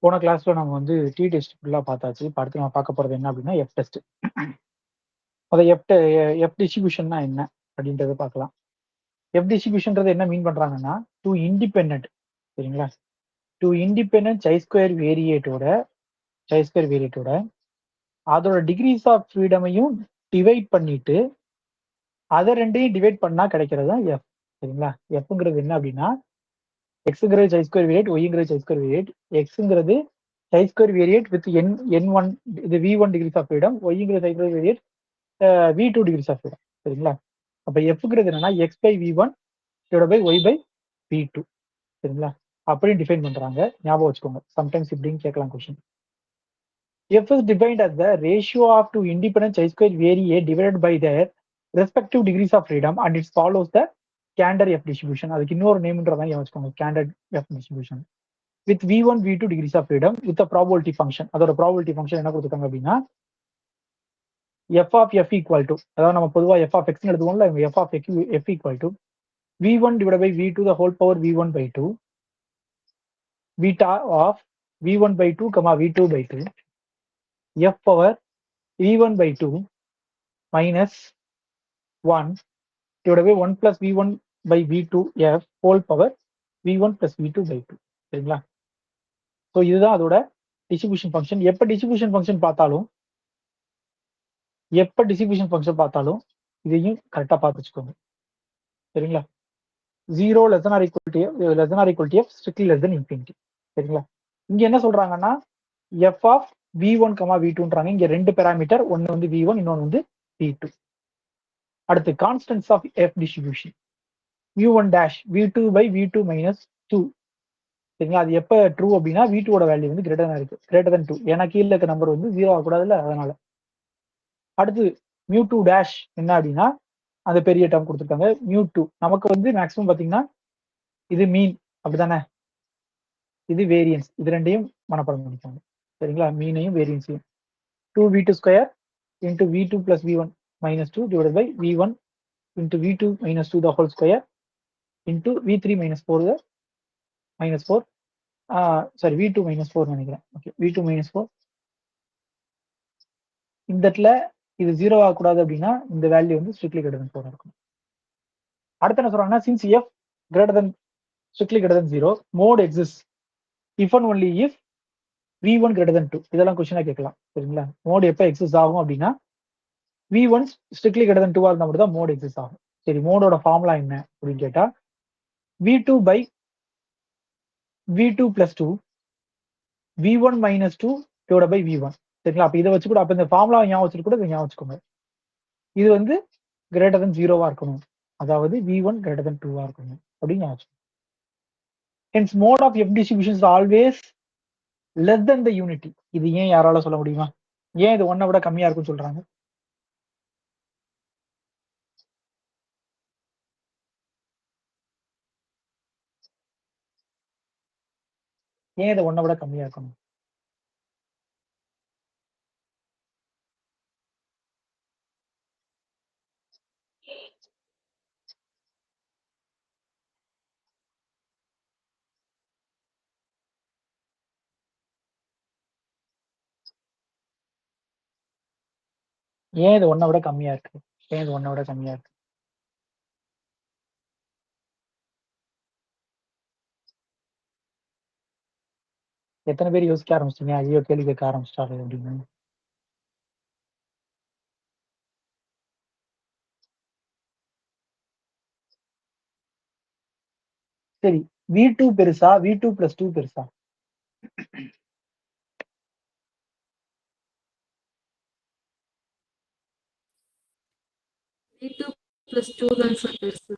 போன கிளாஸ்ல நம்ம வந்து டி டெஸ்ட் ஃபுல்லா பார்த்தாச்சு. இப்ப அடுத்து நம்ம பார்க்க போறது என்ன அப்படின்னா எஃப் டெஸ்ட். அத எஃப் டிஸ்ட்ரிபியூஷன்னா என்ன அப்படின்றத பார்க்கலாம். எஃப் டிஸ்ட்ரிபியூஷன்றது என்ன மீன் பண்றாங்கன்னா, டூ இண்டிபெண்டன்ட் சரிங்களா? டூ இண்டிபெண்டன்ட் சை ஸ்கொயர் வேரியேட்டோட அதோட டிகிரிஸ் ஆஃப் ஃப்ரீடமையும் டிவைட் பண்ணிட்டு அதை ரெண்டையும் டிவைட் பண்ணா கிடைக்கிறது தான் எஃப் சரிங்களா? எஃப்ங்கிறது என்ன அப்படின்னா எக்ஸுங்கிறது சை ஸ்கொயர் வேரியேட், ஒய்ங்கிறது சை ஸ்கொயர் வேரியேட். எக்ஸுங்கிறது chi square variate with N one இது V1 டிகிரிஸ் ஆஃப் ஃப்ரீடம், ஒய்ங்கிறது chi square variate V2 degrees of freedom சரிங்களா? அப்ப எஃப்ங்கிறது என்னன்னா X by V1 divide by Y by V2 சரிங்களா? அப்படின்னு டிஃபைன் பண்றாங்க. ஞாபகம் வச்சுக்கோங்க. சம்டைம்ஸ் இப்படின்னு கேட்கலாம் question. F is defined as the ratio of two independent chi-square variae divided by their respective degrees of freedom and it follows the Cantor F distribution. அதுக்கு இன்னொரு நேம்ன்ற மாதிரி வச்சுக்கோங்க. Cantor F distribution with V1, V2 degrees of freedom with a probability function. அதோட probability function என்ன கொடுத்துருக்காங்க அப்படின்னா f of f equal to, அதாவது நம்ம பொதுவா f of x எடுத்துவோம்ல, f of f equal to V1 divided by V2 the whole power V1 by 2 beta of V1 by 2 comma V2 by 2 f power V1 by 2 minus 1 divided by 1 plus V1 by V2 f whole power V1 plus V2 by 2 சரிங்களா? So இதுதான் அதோட distribution function. எப்போ distribution function பார்த்தாலும் இதையும் கரெக்டாக பார்த்து வச்சுக்கோங்க சரிங்களா? 0 less than or equal to f strictly less than infinity சரிங்களா? இங்க என்ன சொல்றாங்கன்னா f of V1, V2ன்றாங்க. இங்க ரெண்டு பேராமீட்டர், ஒன்னு வந்து V1, இன்னொன்னு வந்து V2. அடுத்து constants of f distribution v1 dash v2 by v2 minus 2 சரிங்களா? அது எப்ப ட்ரூ அப்படின்னா V2 ஓட வேல்யூ வந்து கிரேட்டர் than 2, ஏன்னா கீழே இருக்க நம்பர் வந்து 0 ஆகக்கூடாதுல்ல, அதனால. அடுத்து μ2 dash என்ன அப்படின்னா அந்த பெரிய டேர்ம் கொடுத்துருக்காங்க μ2. நமக்கு வந்து மேக்ஸிமம் பாத்தீங்கன்னா இது மீன் அப்படிதானே, இது வேரியன்ஸ். இது ரெண்டையும் மனப்பாடம் பண்ணிப்பாங்க சரிங்களா? மீனையும் வேரியன்ஸையும் 2v2 square into v2 plus v1 minus 2 divided by v1 into v2 minus 2 the whole square into v3 minus 4 the minus 4 sorry v2 minus 4 நினைக்கிறேன். Okay, v2 minus 4. இந்த இடத்துல இது 0 ஆகக்கூடாது அப்படின்னா இந்த வேல்யூ வந்து ஸ்ட்ரிக்ட்லி கிரேட்டர் than 4 இருக்கும். அடுத்து என்ன சொல்றாங்கன்னா since f greater than strictly greater than 0 mode exists if and only if v1 greater than 2. இதெல்லாம் கொஸ்டினா கேட்கலாம் சரிங்களா? மோட் எப்ப எக்ஸிஸ்ட் ஆகும் அப்படின்னா v1 strictly greater than 2 இருந்தா மட்டும் தான் மோட் எக்ஸிஸ்ட் ஆகும். சரி, மோடோட ஃபார்முலா என்ன அப்படின்னு கேட்டா v2 by v2 plus 2 v1 minus 2 divided by v1 சரிங்களா? அப்ப இதை வச்சு கூட, அப்ப இந்த ஃபார்முலா ஞாபகம் வச்சுட்டு கூட இதை ஞாபகம் வச்சுக்கோங்க. இது வந்து கிரேட்டர் than 0வா இருக்கணும், அதாவது v1 greater than 2வா இருக்கணும் அப்படின்னு ஞாபகம். Hence mode of f distribution is always less than the unity. இது ஏன் யாரால சொல்ல முடியுமா? ஏன் இது 1 விட கம்மியா இருக்குன்னு சொல்றாங்க? ஏன் இது 1 விட கம்மியா இருக்கணும்? ஏன் இது 1 விட கம்மியா இருக்கு? ஏன் இது 1 விட கம்மியா இருக்கு? எத்தனை பேர் யோசிக்க ஆரம்பிச்சிட்டீங்க? ஐயோ, கேள்வி கேட்க ஆரம்பிச்சிட்டாரு அப்படின்னு. சரி, v2 பெருசா v2 plus 2 பெருசா? v2 plus 2 தான் சார் பெருசு.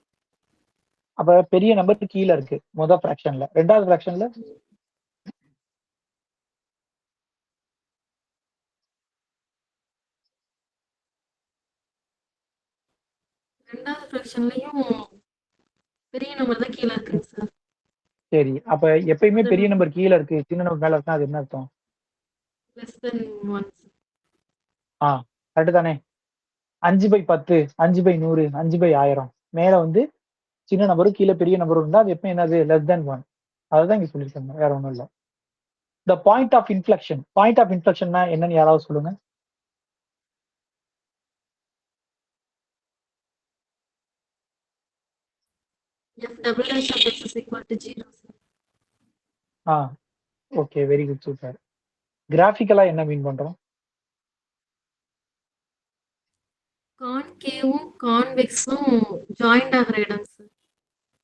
அப்ப பெரிய நம்பர் கீழே இருக்கு முதல் ஃபிராக்ஷன்ல. ரெண்டாவது ஃபிராக்ஷன்ல ரெண்டாவது ஃபிராக்ஷன்லயும் பெரிய நம்பர் தான் கீழே இருக்குங்க சார். சரி, அப்ப எப்பயுமே பெரிய நம்பர் கீழே இருக்கு, சின்ன நம்பர் மேல இருக்குன்னா அது என்ன அர்த்தம்? less than 1. கரெக்ட் தானே? 5/10, 5/100, 5/1000 மேல வந்து சின்ன நம்பரும் கீழே பெரிய நம்பரும் இருந்தா அது எப்ப என்னது லெஸ் தேன் 1. அதுதான் இங்க சொல்லியிருக்காங்க, வேற ஒண்ணும் இல்லை. The point of inflection. Point of இன்ஃப்ளெக்ஷன்னா என்னன்னு யாராவது சொல்லுங்க. F double dash of x is equal to 0. Ah okay, very good, super. கிராஃபிக்கலா என்ன மீன் பண்றோம்? கான்கேவும் கான்வெக்ஸும் ஜாயிண்ட் ஆகிற இடம் sir.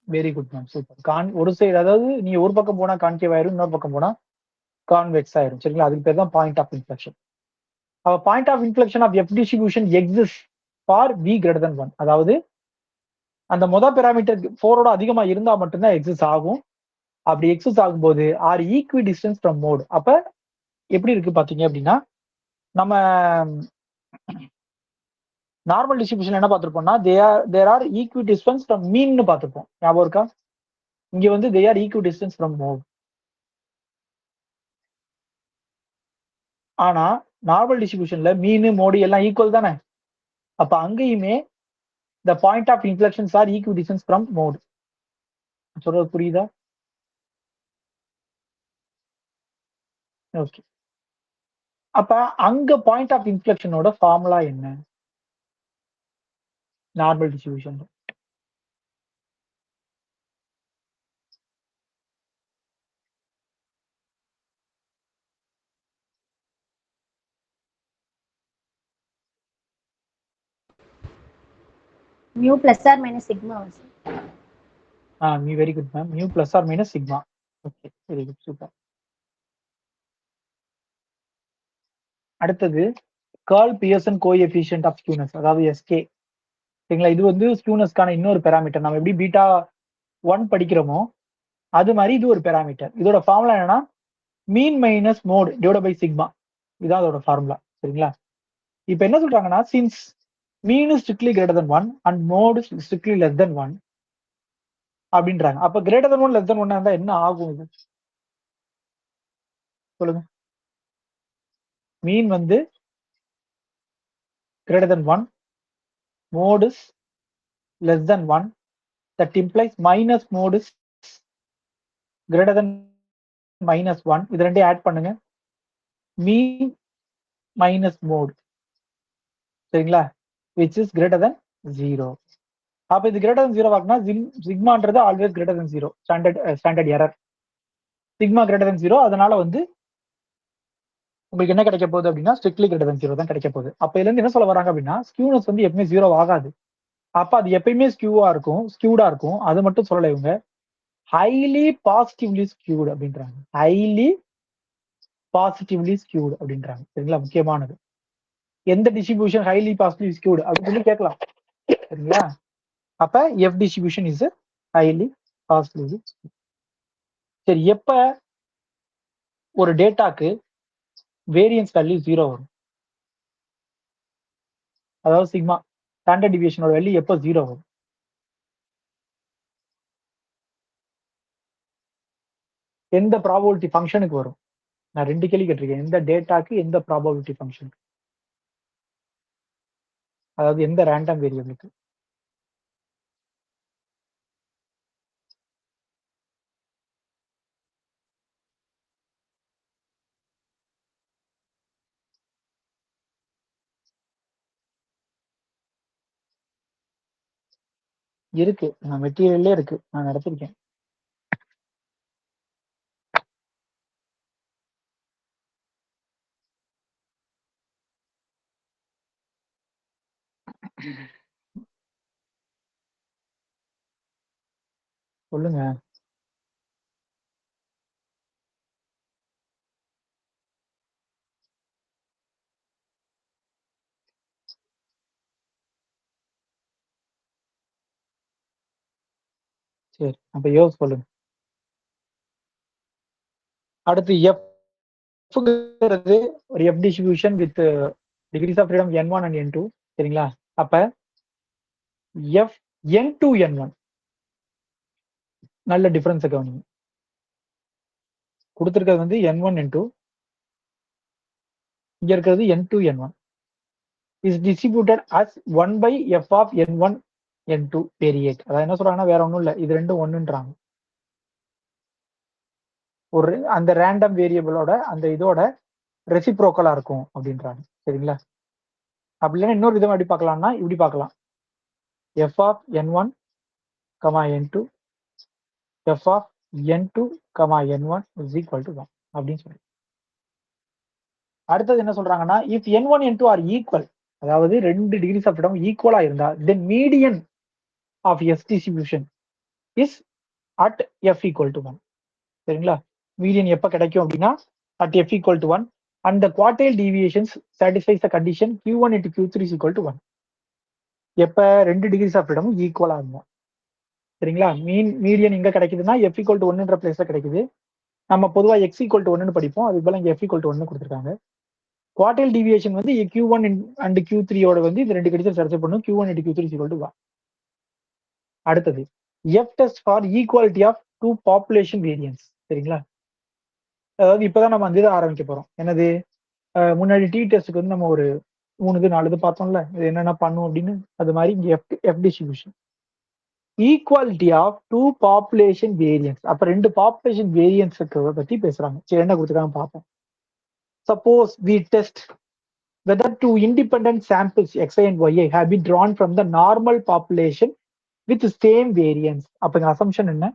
Very good ma'am, super. ஒரு சைடு, அதாவது நீ ஒரு பக்கம் போனா கான்கேவ் ஆயிரும், இன்னொரு பக்கம் போனா கான்வெக்ஸ் ஆயிரும். சரிங்களா? அதுக்கு பேர் தான் பாயிண்ட் ஆஃப் இன்ஃப்ளெக்ஷன். அப்ப point of inflection of F distribution exist for v greater than 1. அதாவது அந்த மொதல் பெராமீட்டர் 4ஓட அதிகமா இருந்தா மட்டும்தான் எக்ஸிஸ்ட் ஆகும். அப்படி எக்ஸிஸ்ட் ஆகும்போது are equi distance from mode. அப்ப எப்படி இருக்கு பாத்தீங்க அப்படின்னா, நம்ம நார்மல் டிஸ்ட்ரிபியூஷன் என்ன பார்த்திருப்போம்னா, there are equi distance from mean பார்த்திருப்போம். ஞாபகம் இருக்கா? இங்க வந்து they are equi distance from mode. ஆனா நார்மல் டிஸ்ட்ரிபியூஷன்ல மீன் மோடி எல்லாம் ஈக்குவல் தானே. அப்ப அங்கேயுமே the point of inflections are equi distance from mode. சொல்றது புரியுதா? ஓகே. அப்ப அங்க பாயிண்ட் ஆஃப் இன்ஃப்ளெக்ஷனோட ஃபார்முலா என்ன normal distribution? mu plus or minus sigma also. மீ very good ma'am. Mu plus or minus sigma. Okay, very good, super. அடுத்தது Karl Pearson coefficient of skewness, அதாவது SK. சரிங்களா? இது வந்து ஸ்கியூனஸ்க்கான இன்னொரு பெராமீட்டர். நம்ம எப்படி பீட்டா 1 படிக்கிறோமோ அது மாதிரி இது ஒரு பெராமீட்டர். இதோட ஃபார்முலா என்னன்னா mean minus mode divide by sigma. இதான் அதோட ஃபார்முலா. சரிங்களா? இப்ப என்ன சொல்றாங்கன்னா, since mean is strictly greater than 1 and mode is strictly less than 1 அப்படின்றாங்க. அப்ப கிரேட்டர் than 1 லெஸ் than 1 இருந்தா என்ன ஆகும்? இது சொல்லுங்க. மீன் வந்து greater than 1, mode is less than 1, that implies minus mode is greater than minus 1. இது ரெண்டையும் ஆட் பண்ணுங்க, மீன் மைனஸ் மோட். சரிங்களா? which is greater than 0. அப்ப இது greater than 0 ஆகுனா சிக்மான்றது always greater than 0. Standard error. Sigma greater than 0, அதனால வந்து உங்களுக்கு என்ன கிடைக்க போகுது அப்படின்னா ஸ்ட்ரிக்ட்லி greater than 0 தான் கிடைக்க போகுது. அப்ப இதுல இருந்து என்ன சொல்ல வராங்க அப்படின்னா, ஸ்கியூனஸ் வந்து எப்பவுமே 0 ஆகாது. அப்ப அது எப்பயுமே ஸ்கியூடா இருக்கும். அது மட்டும் சொல்லலை இவங்க, ஹைலி பாசிட்டிவ்லி ஸ்கியூட் அப்படின்றாங்க. ஹைலி பாசிட்டிவ்லி ஸ்கியூட் அப்படின்றாங்க. சரிங்களா? முக்கியமானது. எந்த டிஸ்ட்ரிபியூஷன் ஹைலி பாசிட்டிவ் ஸ்கியூட் அப்படின்னு சொல்லி கேட்கலாம். சரிங்களா? அப்ப F distribution is highly positively. சரி, எப்ப ஒரு டேட்டாக்கு வேரியன்ஸ் வேல்யூ 0 வரும், அதாவது சிக்மா ஸ்டாண்டர்ட் டிவியேஷனோட வேல்யூ எப்போ 0 வரும்? எந்த ப்ராபபிலிட்டி ஃபங்க்ஷனுக்கு வரும்? நான் 2 கேள்வி கேட்டிருக்கேன். எந்த டேட்டாக்கு எந்த ப்ராபபிலிட்டி ஃபங்க்ஷன், அதாவது எந்த ரேண்டம் வேரியபிளுக்கு? இருக்கு, நான் மெட்டீரியல்லே இருக்கு, நான் நடத்திருக்கேன். சொல்லுங்க. சரி, அப்ப யோஸ் சொல்லுங்க. அடுத்து எஃப்ங்கிறது ஒரு F distribution with degrees of freedom n1 and n2. சரிங்களா? அப்ப எஃப் n2 n1 நல்ல டிஃபரன்ஸை கவனிங்க. கொடுத்துருக்கிறது வந்து n1 n2, இங்க இருக்கிறது n2 n1 is distributed as 1 by f of n1 n2 variate. அதாவது என்ன சொல்றாங்கன்னா வேற ஒன்றும் இல்லை, இது ரெண்டும் ஒன்றுன்றாங்க. ஒரு அந்த ரேண்டம் வேரியபிளோட அந்த இதோட ரெசிப்ரோக்கலா இருக்கும் அப்படின்றாங்க. சரிங்களா? அப்படி இல்லைன்னா இன்னொரு விதமா எப்படி பார்க்கலாம்னா இப்படி பார்க்கலாம். F of n1, n2, F of n2, n1 is equal to 1 அப்படின்னு சொல்லி. அடுத்தது என்ன சொல்றாங்கன்னா, if n1 n2 R equal, அதாவது 2 டிகிரிஸ் ஆஃப் ஃப்ரீடம் ஈக்குவலா இருந்தா then median of S distribution is at F equal to 1. சரிங்களா? மீடியன் எப்ப கிடைக்கும் அப்படின்னா at F equal to 1 and the quartile deviations satisfies the condition q1 into q3 is equal to 1. எப்ப 2 decrease of ஃப்ரீடமும் ஈக்குவலா இருக்கும். சரிங்களா? மீடியன் எங்க கிடைக்குதுன்னா எஃப் ஈக்குவல் டு 1ன்ற பிளேஸ்ல கிடைக்குது. நம்ம பொதுவா எக்ஸ் ஈக்குவல் டு 1ன்னு படிப்போம். அதுக்கு பதிலா இங்க எஃப் ஈக்குவல் டு 1 கொடுத்துருக்காங்க. குவார்டைல் டீவியேஷன் வந்து q1 அண்ட் q3யோட வந்து இந்த ரெண்டு கண்டிஷன் சர்ச்சை பண்ணும். q1 into q3 is equal to 1. அடுத்தது F test for equality of two population variance. சரிங்களா? அதாவது இப்பதான் நம்ம அந்த இதை ஆரம்பிக்க போறோம். என்னது, முன்னாடி டி டெஸ்ட்டுக்கு வந்து நம்ம ஒரு 3 இது 4 இது பார்த்தோம்ல, இது என்னென்ன பண்ணும் அப்படின்னு. அது மாதிரி இங்க F distribution equality of two population variance. அப்ப 2 பாப்புலேஷன் வேரியன்ஸுக்கு பத்தி பேசுறாங்க. சரி, என்ன கொடுத்துருக்காங்க பார்ப்போம். Suppose we test whether two independent samples xi and yi have been drawn from the normal population with same variance. அப்ப இந்த அசம்ஷன் என்ன?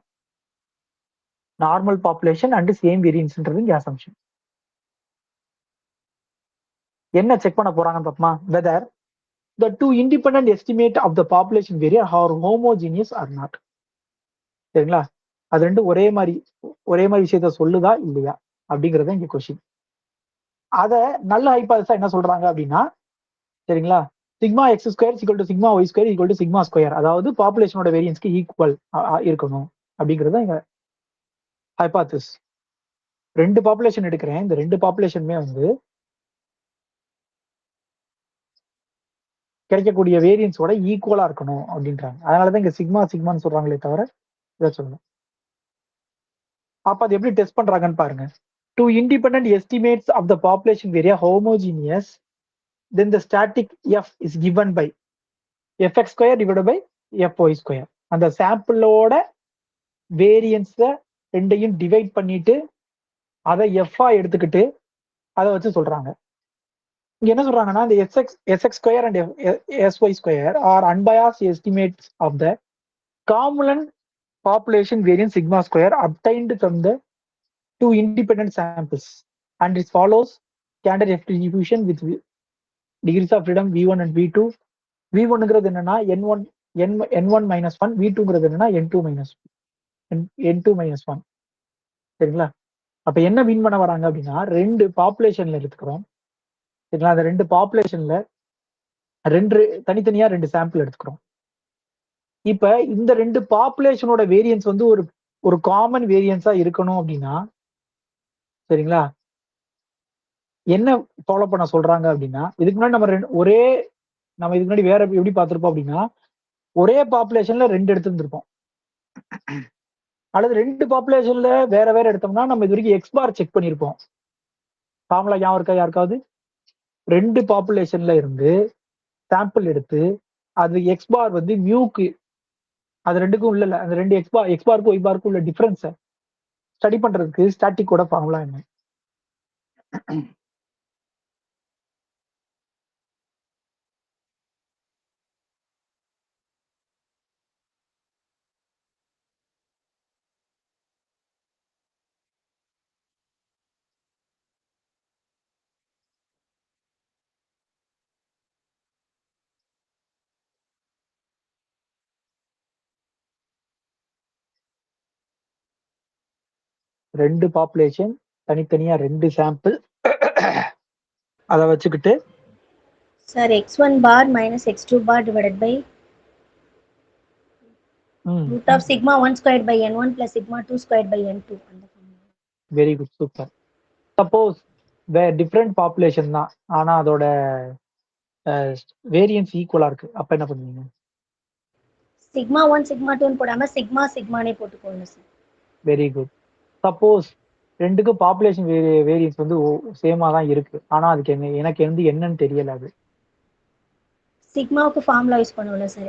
நார்மல் பாப்புலேஷன் அண்ட் சேம் வேரியன்ஸ்ன்றது இங்க அசம்ஷன். என்ன செக் பண்ண போறாங்கன்னு பார்ப்போமா. whether the two independent estimate of the population variance are homogeneous or not. சரிங்களா? அது ரெண்டும் ஒரே மாதிரி விஷயத்த சொல்லுதா இல்லையா அப்படிங்கறத இங்க கொஸ்டின். அத நல்ல ஹைபாதஸா என்ன சொல்றாங்க அப்படின்னா, சரிங்களா, sigma X square equal to sigma Y square equal to sigma square, அதாவது பாப்புலேஷனோட வேரியன்ஸ்க்கு ஈக்குவல் இருக்கணும் அப்படிங்கறது இங்க ஹைபாதஸ். 2 பாப்புலேஷன் எடுக்கிறேன். இந்த 2 பாப்புலேஷனுமே வந்து கிடைக்கக்கூடிய வேரியன்ஸோட ஈக்குவலா இருக்கணும் அப்படின்றாங்க. அதனாலதான் இங்க சிக்மா சிக்மான்னு சொல்றாங்களே தவிர இதை சொல்லணும். அப்ப அது எப்படி டெஸ்ட் பண்றாங்கன்னு பாருங்க. Two independent estimates of the population area homogeneous, then the static f is given by fx square divided by fy square. அந்த சாம்பிளோட வேரியன்ஸ ரெண்டையும் டிவைட் பண்ணிட்டு அதை எஃப்ஆ எடுத்துக்கிட்டு அதை வச்சு சொல்றாங்க. இங்க என்ன சொல்றாங்கன்னா, இந்த SX square and SY square are unbiased estimates of the common population variance sigma square obtained from the two independent samples and it follows standard F distribution with degrees of freedom v1 and v2. v1ங்கிறது என்னன்னா n1 minus 1, v2ங்கிறது என்னன்னா n2 minus 1. சரிங்களா? அப்ப என்ன மீன் பண்ண வராங்க அப்படின்னா, 2 பாப்புலேஷன்ல எடுத்துக்கிறோம். சரிங்களா? அந்த 2 பாப்புலேஷன்ல தனித்தனியா 2 சாம்பிள் எடுத்துக்கிறோம். இப்ப இந்த 2 பாப்புலேஷனோட வேரியன்ஸ் வந்து ஒரு காமன் வேரியன்ஸா இருக்கணும் அப்படின்னா, சரிங்களா, என்ன ஃபாலோ பண்ண சொல்றாங்க அப்படின்னா, இதுக்கு முன்னாடி நம்ம இதுக்கு முன்னாடி வேற எப்படி பார்த்திருப்போம் அப்படின்னா, ஒரே பாப்புலேஷன்ல 2 எடுத்திருந்திருப்போம். அல்லது 2 பாப்புலேஷன்ல வேற எடுத்தோம்னா நம்ம இது வரைக்கும் எக்ஸ் பார் செக் பண்ணியிருப்போம். ஃபார்முலா ஞாபகம் இருக்கா யாருக்காவது? 2 பாப்புலேஷன்ல இருந்து சாம்பிள் எடுத்து அது எக்ஸ் பார் வந்து மியூக்கு, அது ரெண்டுக்கும் இல்ல அந்த 2 எக்ஸ் பாருக்கும் ஒய் பாருக்கும் உள்ள டிஃபரன்ஸ ஸ்டடி பண்றதுக்கு ஸ்டாட்டிக்கோட ஃபார்முலா என்ன? ரெண்டு பாப்புலேஷன் தனித்தனியா 2 சாம்பிள் அதை வச்சுக்கிட்டு sir x1 bar minus x2 bar divided by root of sigma 1 squared by n1 plus sigma 2 squared by n2. Very good, super. Suppose different population தான், ஆனா அதோட வேரியன்ஸ் ஈக்குவலா இருக்கு, அப்ப என்ன பண்ணுவீங்க? sigma 1 sigma 2 போடாம sigma sigmaனே போட்டுக்கோங்க சார். Very good. சப்போஸ் ரெண்டுக்கும் பாப்புலேஷன் வேரியன்ஸ் வந்து சேமா தான் இருக்கு, ஆனா அதுக்கு எனக்கு என்னன்னு தெரியல. அது சிக்மாவுக்கு ஃபார்முலா யூஸ் பண்ணுவோம்ல sir,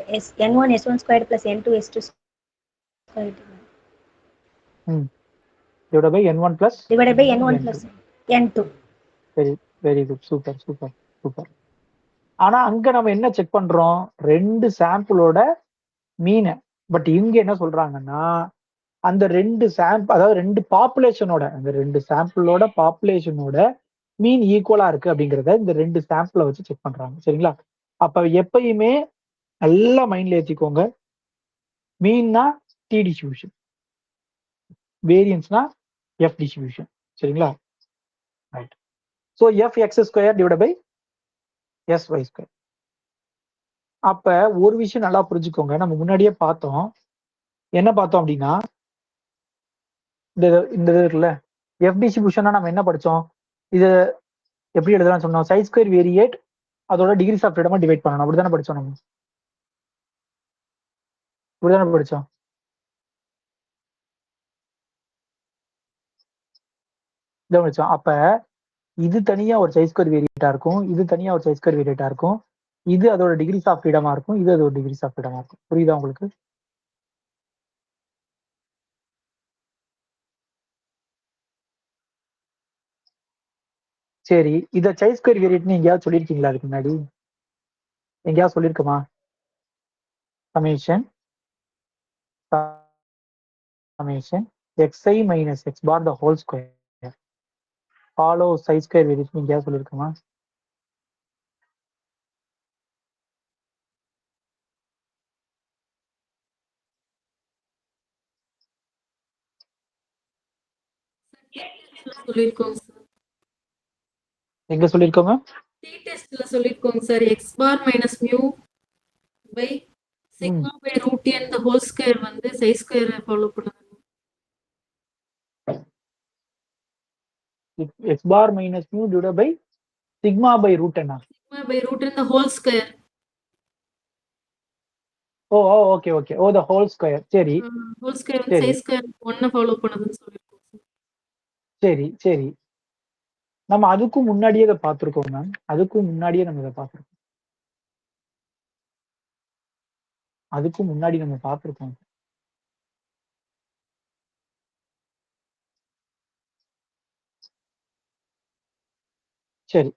n1 s1 square plus n2 s2 square. divided by n1 plus divided by n1 n2. plus n2. Very good, super super super. ஆனா அங்க நம்ம என்ன செக் பண்றோம், 2 சாம்பிளோட மீன். பட் இங்க என்ன சொல்றாங்கன்னா, அந்த 2 சாம்பிள், அதாவது 2 பாப்புலேஷனோட, அந்த 2 சாம்பிளோட பாப்புலேஷனோட மீன் ஈக்குவலா இருக்கு அப்படிங்கறத இந்த 2 சாம்பிளை வச்சு செக் பண்றாங்க. சரிங்களா? அப்ப எப்பயுமே நல்லா மைண்ட்ல ஏத்திக்கோங்க, மீன்னா டி டிஸ்ட்ரிபியூஷன், வேரியன்ஸ்னா எஃப் டிஸ்ட்ரிபியூஷன். சரிங்களா? Right. So F X square divide by S Y square. அப்ப ஒரு விஷயம் நல்லா புரிஞ்சுக்கோங்க, நம்ம முன்னாடியே பார்த்தோம். என்ன பார்த்தோம் அப்படின்னா, இந்த இந்த இது இருக்குல்ல, எஃப் டிஸ்ட்ரிபியூஷனா நம்ம என்ன படிச்சோம், இது எப்படி எழுதலாம் சொன்னோம், சை ஸ்கொயர் வேரியேட் அதோட டிகிரிஸ் ஆஃப் ஃப்ரீடமா டிவைட் பண்ணணும். அப்படிதானே படிச்சோம் நம்ம, அப்படிதானே படிச்சோம். இதான் படிச்சோம். அப்ப இது தனியா ஒரு சை ஸ்கொயர் வேரியேட்டா இருக்கும், இது தனியா ஒரு சை ஸ்கொயர் வேரியேட்டா இருக்கும், இது அதோட டிகிரிஸ் ஆஃப் ஃப்ரீடமா இருக்கும், இது அதோட டிகிரிஸ் ஆஃப் ஃப்ரீடமா இருக்கும். புரியுதா உங்களுக்கு? சரி, இத சை ஸ்கொயர் வேரியேட்னு எங்கேயாவது சொல்லியிருக்கீங்களா அதுக்கு முன்னாடி? எங்கேயாவது சொல்லியிருக்குமா? Summation summation xi minus x bar the whole square follow psi square variation எங்கேயாவது சொல்லியிருக்குமா? சொல்லியிருக்கோங்க சார். எங்க சொல்லியிருக்கோங்க? டி டெஸ்ட்ல சொல்லியிருக்கோங்க sir. X bar minus mu by sigma by root N the whole square வந்து சை ஸ்கொயரை ஃபாலோ பண்ணுங்க. x bar minus mu divided by sigma by root n. Sigma by root N the whole square. ஓ okay okay, ஓ the whole square. சரி whole square வந்து chi சரி square 1 follow பண்ணுதுன்னு சொல்லியிருக்கோம் சார். சரி சரி, நம்ம அதுக்கும் முன்னாடியே இதை பார்த்துருக்கோம் மேம், அதுக்கும் முன்னாடியே நம்ம இதை பார்த்துருக்கோம், அதுக்கும் முன்னாடி நம்ம பார்த்துருக்கோம். சரி,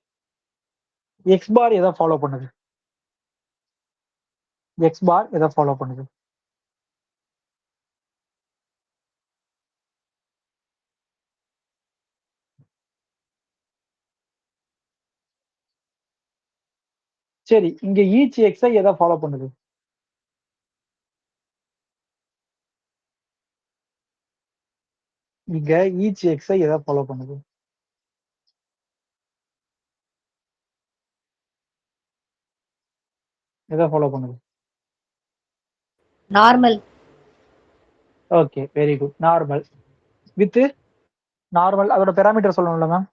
எக்ஸ் பார் எதை ஃபாலோ பண்ணுது, எக்ஸ் பார் எதை ஃபாலோ பண்ணுது? சரி, இங்க ஈச் எக்ஸை எதை ஃபாலோ பண்ணுது? இங்க ஈச் எக்ஸை எதை ஃபாலோ பண்ணுது? எதை ஃபாலோ பண்ணுது? Normal. Okay very good, normal. With normal அதோட பெராமீட்டர் சொல்லணும்ல ma'am?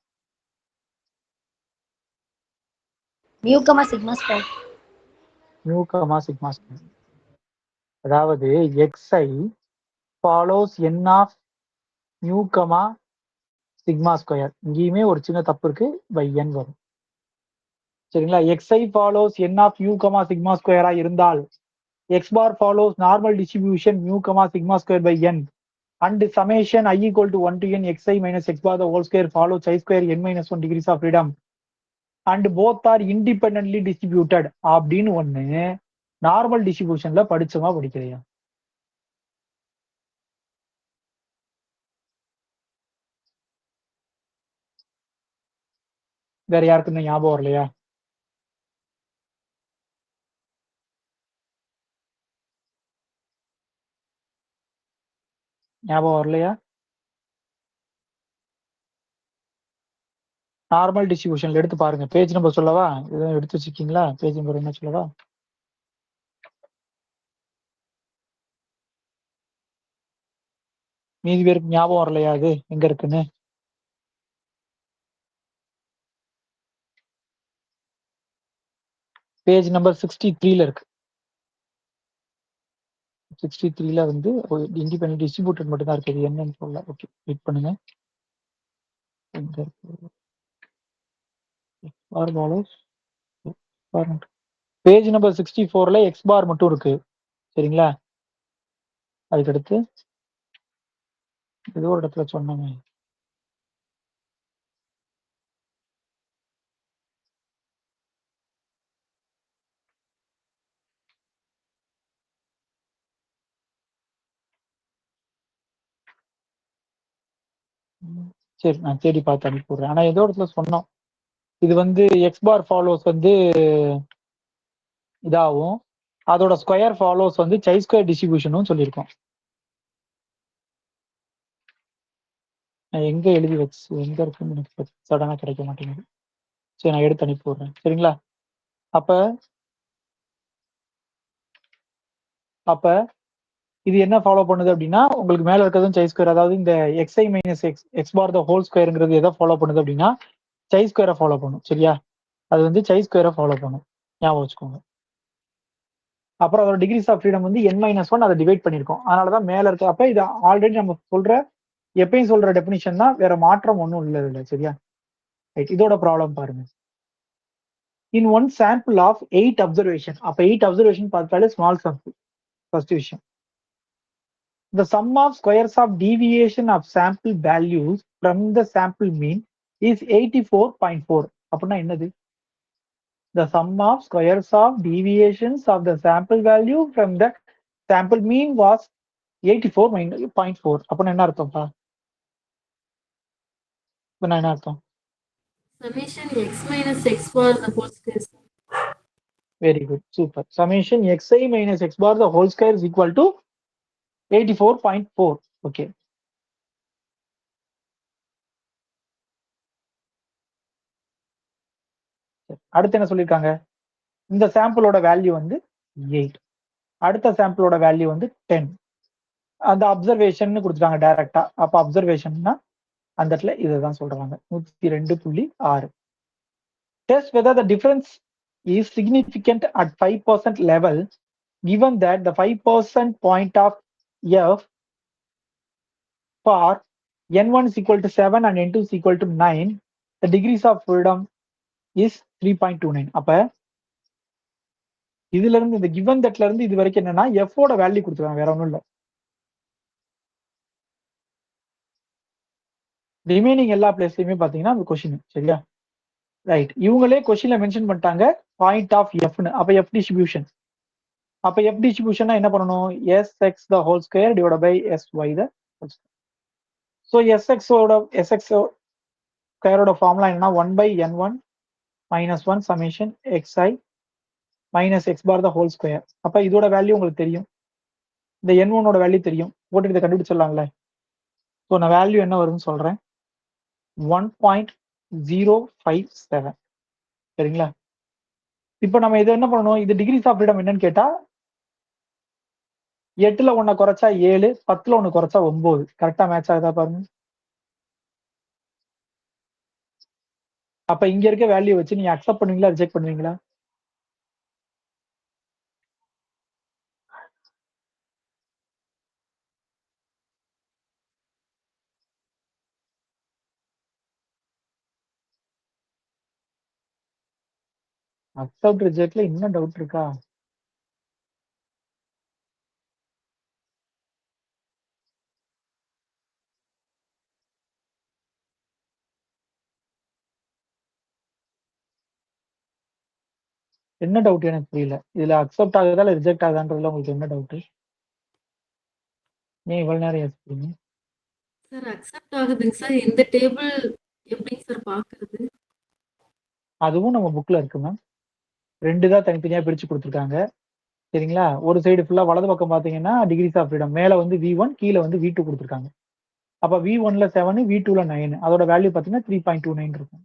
Mu comma sigma square. Mu comma sigma square. அதாவது xi follows n of mu comma sigma square. இங்கேயுமே ஒரு சின்ன தப்பு இருக்கு, பை n வரும். சரிங்களா? xi follows n of mu comma sigma ஸ்கொயரா இருந்தால் x bar follows normal distribution mu comma sigma square by n and summation I equal to 1 to n xi minus x bar the whole square follow chi square n minus 1 degrees of freedom and both are independently distributed அப்படின்னு ஒண்ணு normal டிஸ்ட்ரிபியூஷன்ல படிச்சோமா படிக்கலையா? வேற யாருக்கும் இந்த ஞாபகம் வரலையா? ஞாபகம் வரலையா? Normal டிஸ்ட்ரிபியூஷன்ல எடுத்து பாருங்க, பேஜ் நம்பர் சொல்லவா? இதை எடுத்து வச்சுக்கீங்களா? பேஜ் நம்பர் என்ன சொல்லவா? மீதி பேருக்கு ஞாபகம் வரலையா அது எங்க இருக்குன்னு? பேஜ் நம்பர் 63ல இருக்கு. 63ல வந்து இண்டிபெண்டன்ட் டிஸ்ட்ரிபியூட்டட் மட்டும் தான் இருக்கு, இது என்னன்னு சொல்லல. ஓகே வெயிட் பண்ணுங்க. பேஜ் நம்பர் 64ல எக்ஸ் பார் மட்டும் இருக்கு. சரிங்களா? அதுக்கடுத்து ஏதோ ஒரு இடத்துல சொன்னாங்க. சரி, நான் தேடி பார்த்து அனுப்பிவிடுறேன். ஆனா ஏதோ இடத்துல சொன்னோம். இது வந்து எக்ஸ் பார் ஃபாலோஸ் வந்து இதாகும், அதோட ஸ்கொயர் ஃபாலோஸ் வந்து சை ஸ்கொயர் டிஸ்ட்ரிபியூஷனும் சொல்லியிருக்கோம். நான் எங்க எழுதி வச்சு எங்க இருக்குன்னு எனக்கு சடனா கிடைக்க மாட்டேங்குது. சரி, நான் எடுத்து அனுப்பி விடுறேன். சரிங்களா? அப்ப அப்ப இது என்ன ஃபாலோ பண்ணுது அப்படின்னா, உங்களுக்கு மேல இருக்கிறதும் சை ஸ்கொயர், அதாவது இந்த xi minus X bar the whole ஸ்கொயருங்கிறது எதை ஃபாலோ பண்ணுது அப்படின்னா, சை ஸ்கொயரை ஃபாலோ பண்ணும். சரியா? அது வந்து சை ஸ்கொயரை ஃபாலோ பண்ணும். ஞாபகம் வச்சுக்கோங்க. அப்புறம் அதோட டிகிரிஸ் ஆஃப் ஃப்ரீடம் வந்து n-1 அதை டிவைட் பண்ணியிருக்கோம். அதனாலதான் மேல இருக்கு. அப்ப இது ஆல்ரெடி நம்ம சொல்ற எப்பயும் சொல்ற டெபினிஷன் தான், வேற மாற்றம் ஒன்றும் இல்லை இல்லை. சரியா? ரைட், இதோட ப்ராப்ளம் பாருங்க. In one sample of 8 observation. அப்ப 8 அப்சர்வேஷன் பார்த்தாலே ஸ்மால் சாம்பிள். ஃபர்ஸ்ட் விஷயம். The sum of squares of deviation of sample values from the sample mean is 84.4. அப்படின்னா என்னது? The sum of squares of deviations of the sample value from the sample mean was 84.4. அப்படின்னா என்ன அர்த்தம்ப்பா? என்ன அர்த்தம்? Summation x minus x bar the whole square. Very good, super. Summation xi minus x bar the whole square is equal to 84.4. Okay. அடுத்து என்ன சொல்லியிருக்காங்க? இந்த சாம்பிளோட value வந்து 8, அடுத்த சாம்பிளோட வேல்யூ வந்து 10. அந்த அப்சர்வேஷன் கொடுத்துட்டாங்க டைரக்டா. அப்ப அப்சர்வேஷன்னா அந்த இடத்துல இதுதான் சொல்றாங்க. 102.6. Test whether the difference is significant at 5% level given that the 5% point of f for n1 is equal to 7 and n2 is equal to 9, the degrees of freedom is 3.29. அப்ப இதுல இருந்து இந்த கிவன் தட்ல இருந்து இது வரைக்கும் என்னன்னா f ஓட வேல்யூ கொடுத்துருக்காங்க, வேற ஒண்ணும் இல்ல. ரிமைனிங் எல்லா பிளேஸ்லயுமே பாத்தீங்கன்னா அந்த கொஸ்டின். சரியா? ரைட், இவங்களே கொஸ்டின்ல மென்ஷன் பண்ணிட்டாங்க பாயிண்ட் ஆஃப் எஃப்னு. அப்ப எஃப் டிஸ்ட்ரிபியூஷன். அப்ப எஃப் டிஸ்ட்ரிபியூஷனா என்ன பண்ணணும்? S X the whole square divide by S Y the whole square. So SX ஸ்கொயரோட ஃபார்முலா என்னன்னா 1/n1 - 1 summation xi minus X bar the whole square. அப்ப இதோட வேல்யூ உங்களுக்கு தெரியும், இந்த n1 ஓட வேல்யூ தெரியும், போட்டு இதை கண்டுபிடிச்சிடலாம்ல. ஸோ நான் வேல்யூ என்ன வரும்னு சொல்றேன், 1.057. சரிங்களா? இப்போ நம்ம இதை என்ன பண்ணணும், இது டிகிரிஸ் ஆஃப் ஃப்ரீடம் என்னன்னு கேட்டா 8ல 1 குறைச்சா 7, 10ல 1 குறைச்சா 9. கரெக்டா மேட்ச் ஆகுதா பாருங்க. அப்ப இங்க இருக்க வேல்யூ வச்சு நீங்க அக்செப்ட் பண்ணுவீங்களா, ரிஜெக்ட் பண்ணுவீங்களா? அக்செப்ட் ரிஜெக்ட்ல இன்னும் டவுட் இருக்கா? என்ன டவுட் எனக்கு புரியல. இதுல அக்செப்ட் ஆகுதா இல்ல ரிஜெக்ட் ஆகுதான்றதுல உங்களுக்கு என்ன டவுட்? ஏன் இவ்வளவு நேரம் யோசிக்கிறீங்க? சார் அக்செப்ட் ஆகுதுங்க சார். இந்த டேபிள் எப்படிங்க சார் பார்க்கறது? அதுவும் நம்ம புக்ல இருக்கு மேம். 2 தான் தனித்தனியா பிரிச்சு கொடுத்துருக்காங்க. சரிங்களா? ஒரு சைடு ஃபுல்லா வலது பக்கம் பாத்தீங்கன்னா டிகிரிஸ் ஆஃப் ஃப்ரீடம், மேல வந்து V1 கீழே வந்து V2 கொடுத்துருக்காங்க. அப்ப V1ல 7, V2ல 9, அதோட வேல்யூ பாத்தீங்கன்னா 3.29 இருக்கும்.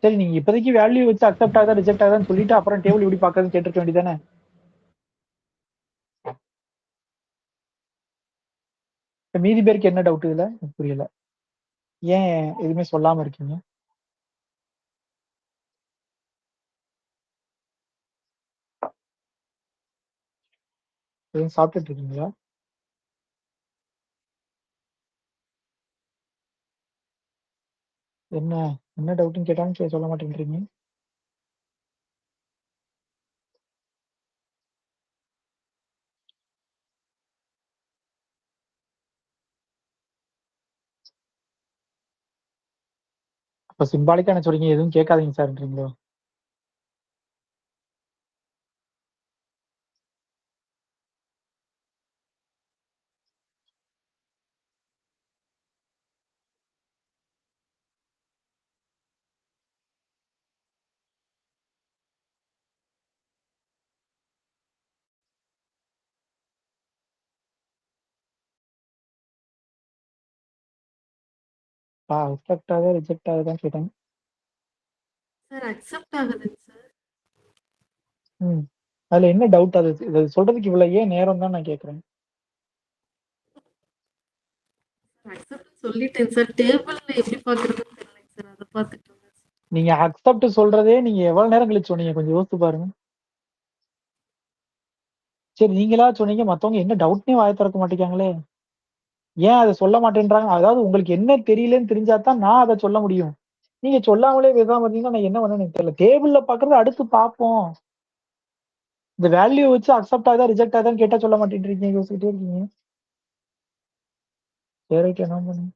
சரி, நீங்க இப்போதைக்கு வேல்யூ வச்சு அக்செப்ட் ஆகுதா ரிஜெக்ட் ஆகுதான்னு சொல்லிட்டு அப்புறம் டேபிள் எப்படி பாக்குறதுன்னு கேட்டிருக்க வேண்டியதானே? மீதி பேருக்கு என்ன டவுட் இதுல எனக்கு புரியல. ஏன் எதுவுமே சொல்லாம இருக்கீங்க? எதுவும் சாப்பிட்டுட்டு இருக்கீங்களா? என்ன என்ன டவுட்னு கேட்டாலும் சொல்ல மாட்டேங்கிறீங்க. இப்போ சிம்பாலிக்கா என்ன சொல்றீங்க, எதுவும் கேட்காதீங்க சார்ன்றீங்களோ? அக்செப்ட் ஆகுதா ரிஜெக்ட் ஆகுதான்னு கேட்டேன். சார் அக்செப்ட் ஆகுதுங்க சார். ம். அதுல என்ன டவுட்? அது இது சொல்றதுக்கு இவ்வளவு ஏன் நேரம் தான் நான் கேட்கறேன். அக்செப்ட் சொல்லிட்டேன் சார். டேபிள்ல எப்படி பாக்குறதுன்னு தெரியல சார். அதை பார்த்துட்டு இருந்தேன். நீங்க அக்செப்ட் சொல்றதே நீங்க எவ்வளவு நேரம் கழிச்சு சொன்னீங்க? கொஞ்சம் யோசிச்சு பாருங்க. சரி, நீங்களா சொன்னீங்க, மத்தவங்க என்ன டவுட்னே வாய திறக்க மாட்டேங்காங்களே. ஏன் அதை சொல்ல மாட்டேன்றாங்க? அதாவது உங்களுக்கு என்ன தெரியலன்னு தெரிஞ்சா தான் நான் அதை சொல்ல முடியும். நீங்க சொல்லாமலே பேசாம இருந்தீங்கன்னா நான் என்ன பண்ணேன்னு எனக்கு தெரியல. டேபிள்ல பாக்குறது அடுத்து பார்ப்போம். இந்த வேல்யூ வச்சு அக்செப்ட் ஆகுதா ரிஜெக்ட் ஆகுதான்னு கேட்டா சொல்ல மாட்டேன்றீங்க, யோசிச்சுட்டே இருக்கீங்க. சரி, என்ன பண்ணுங்க.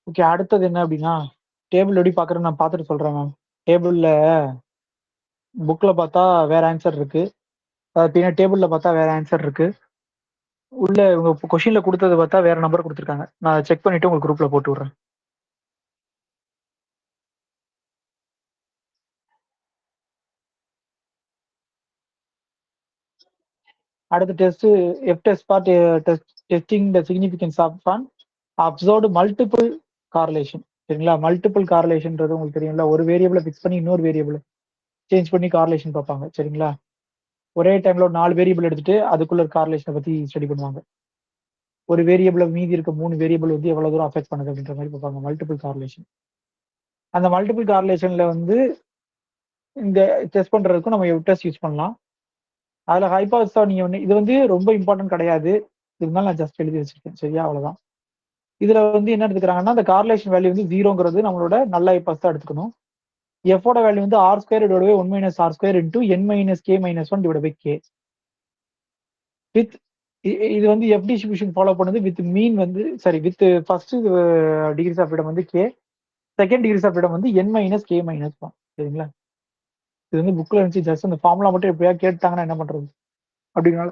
ஓகே, அடுத்தது என்ன அப்படின்னா, டேபிள் எப்படி பாக்குறேன்னு நான் பார்த்துட்டு சொல்றேன் மேம். டேபிள்ல புக்ல பார்த்தா வேற ஆன்சர் இருக்கு. பின்ன டேபிள்ல பார்த்தா வேற ஆன்சர் இருக்கு. உள்ள உங்க கொஸ்டின்ல கொடுத்தது பார்த்தா வேற நம்பர் கொடுத்துருக்காங்க. நான் செக் பண்ணிட்டு உங்க குரூப்ல போட்டு விடுறேன். அடுத்த test F test part testing the significance of an observed multiple correlation. சரிங்களா? மல்டிபிள் கார்லேஷன்ன்றது உங்களுக்கு தெரியும்ல, ஒரு வேரியபிளை ஃபிக்ஸ் பண்ணி இன்னொரு வேரியபிள் சேஞ்ச் பண்ணி கார்லேஷன் பார்ப்பாங்க. சரிங்களா? ஒரே டைம்ல ஒரு 4 வேரியபிள் எடுத்துட்டு அதுக்குள்ள கார்லேஷனை பத்தி ஸ்டடி பண்ணுவாங்க. ஒரு வேரியபிள் மீதி இருக்க 3 வேரியபிள் வந்து எவ்வளவு தூரம் அஃபெக்ட் பண்ணுது அப்படின்ற மாதிரி பார்ப்பாங்க. Multiple correlation. அந்த மல்டிபிள் கார்லேஷன்ல வந்து இந்த டெஸ்ட் பண்றதுக்கும் நம்ம டெஸ்ட் யூஸ் பண்ணலாம். அதுல ஹைபாத்தா நீங்க இது வந்து ரொம்ப இம்பார்ட்டன்ட் கிடையாது. இருந்தாலும் நான் ஜஸ்ட் எழுதி வச்சிருக்கேன். சரியா? அவ்வளவுதான். இதுல வந்து என்ன எடுத்துக்கிறாங்கன்னா, அந்த கார்லேஷன் வேல்யூ வந்து 0ங்கிறது நம்மளோட நல்ல ஹைபாத்தா எடுத்துக்கணும். எஃபோட வேல்யூ வந்து R square divide by 1 minus R square into N minus K minus 1 divide by K. With இது வந்து எஃப் டிஸ்ட்ரிபியூஷன் ஃபாலோ பண்ணுது. வித் மீன் வந்து with first degrees of freedom வந்து K, second degrees of freedom வந்து N minus K minus 1. சரிங்களா? இது வந்து புக்ல இருந்துச்சு. ஜஸ்ட் அந்த ஃபார்முலா மட்டும் எப்படியா கேட்டாங்கன்னா என்ன பண்றது அப்படின்னால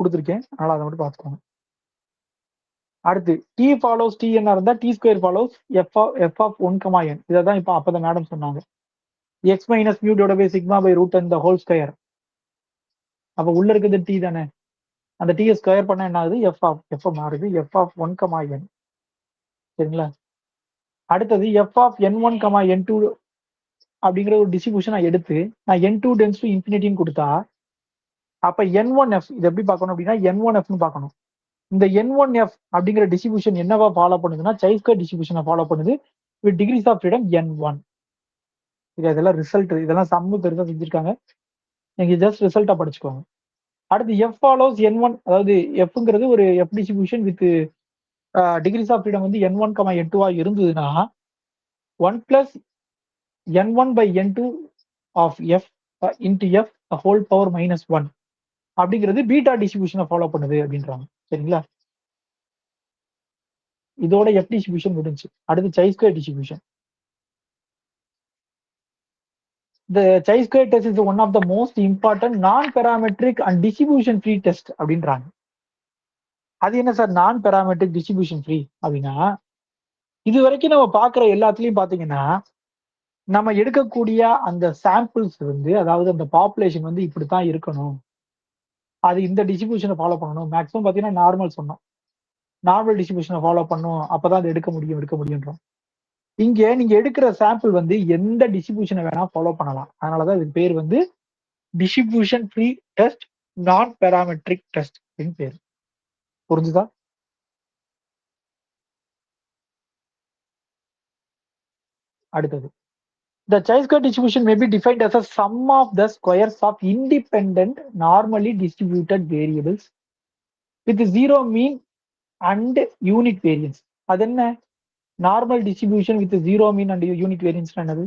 கொடுத்துருக்கேன். அதனால அதை மட்டும் பார்த்துக்கோங்க. அடுத்து டி ஃபாலோஸ் டி என்ன இருந்தா T square follows F of 1, n. இதை தான் இப்போ அப்பதான் மேடம் சொன்னாங்க. X minus mu divide by sigma by root n the whole square. அப்ப உள்ள இருக்கிறது டி தானே. அந்த டி ஸ்கொயர் பண்ண என்ன ஆகுது? எஃப் மாறுது. F of 1, n. சரிங்களா? அடுத்தது எஃப் ஆஃப் n1, n2 அப்படிங்கிற ஒரு டிஸ்ட்ரிபியூஷன் நான் எடுத்து நான் n2 டென்ஸ் டு இன்ஃபினிட்டின்னு கொடுத்தா அப்ப n1f இது எப்படி பார்க்கணும் அப்படின்னா n1fன்னு பார்க்கணும். இந்த n1f அப்படிங்கிற டிஸ்ட்ரிபியூஷன் என்னவா ஃபாலோ பண்ணுதுன்னா சை ஸ்கொயர் டிஸ்ட்ரிபியூஷனை ஃபாலோ பண்ணுது with degrees of freedom n1. இதெல்லாம் ரிசல்ட், இதெல்லாம் சம்மு பெருசா செஞ்சிருக்காங்க. நீங்க ஜஸ்ட் ரிசல்ட்டா படிச்சுக்கோங்க. அடுத்து எஃப் ஃபாலோஸ் n1, அதாவது எஃப்ங்கிறது ஒரு F distribution with degrees of freedom வந்து n1, n2 இருந்ததுன்னா 1 பிளஸ் n1 by n2 ஆஃப் F into F whole power -1 அப்படிங்கிறது பீட்டா டிஸ்ட்ரிபியூஷனை ஃபாலோ பண்ணுது அப்படின்றாங்க. சரிங்களா? இதோட எஃப் டிஸ்ட்ரிபியூஷன் முடிஞ்சு. அடுத்து chi square distribution. The chi-square test is one of the most important non-parametric and distribution free test அப்படின்றாங்க. அது என்ன சார் நான் பேராமெட்ரிக் டிஸ்ட்ரிபியூஷன் ஃப்ரீ அப்படின்னா, இது வரைக்கும் நம்ம பார்க்குற எல்லாத்துலயும் பாத்தீங்கன்னா நம்ம எடுக்கக்கூடிய அந்த சாம்பிள்ஸ் வந்து, அதாவது அந்த பாப்புலேஷன் வந்து இப்படித்தான் இருக்கணும், அது இந்த டிஸ்ட்ரிபியூஷனை ஃபாலோ பண்ணணும். மேக்ஸிமம் பாத்தீங்கன்னா நார்மல் சொன்னோம், நார்மல் டிஸ்ட்ரிபியூஷனை ஃபாலோ பண்ணும், அப்பதான் அது எடுக்க முடியும்ன்றோம். இங்க நீங்க எடுக்கிற சாம்பிள் வந்து எந்த டிஸ்ட்ரிபியூஷனை வேணா ஃபாலோ பண்ணலாம். அதனாலதான் இதுக்கு பேர் வந்து டிஸ்ட்ரிபியூஷன் ஃப்ரீ டெஸ்ட், நான் பேராமெட்ரிக் டெஸ்ட் அப்படின்னு பேர். புரிஞ்சுதா? அடுத்தது The chi-square distribution may be defined as a sum of the squares of independent normally distributed variables with zero mean and unit variance. அது என்ன normal distribution with zero mean and unit variance என்னது?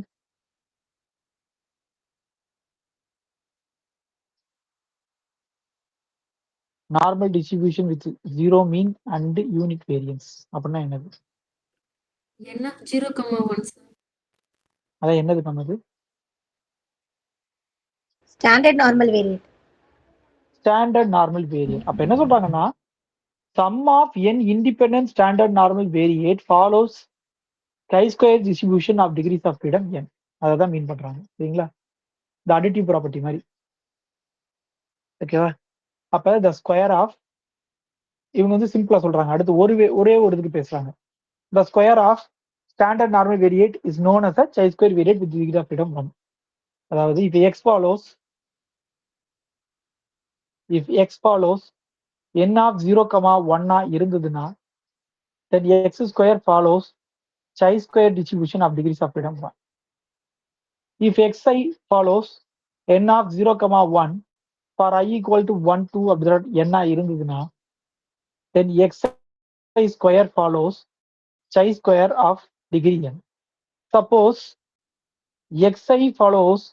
Normal distribution with zero mean and unit variance அப்படின்னா என்னது? என்ன 0,1 sir. அதான் என்னது பண்ணது? Standard normal variant. Standard normal variant. அப்ப என்ன சொல்றாங்கன்னா sum of n independent standard normal variate follows chi-square distribution of degrees of freedom n. அதை தான் மீன் பண்றாங்க சரிங்களா? இந்த அடிட்டிவ் ப்ராப்பர்ட்டி மாதிரி ஓகேவா? அப்ப த ஸ்கொயர் ஆஃப் இவங்க வந்து சிம்பிளா சொல்றாங்க. அடுத்து ஒரே ஒரு இதுக்கு பேசுறாங்க. The square of standard normal variate is known as a chi-square variate with degree of freedom 1. அதாவது if x follows n of 0,1 இருந்ததுன்னா then x square follows chi-square distribution of degrees of freedom 1. If xi follows n of 0,1 for I equal to 1, 2 observed n இருந்ததுன்னா then xi square follows chi-square of degree n. Suppose xi follows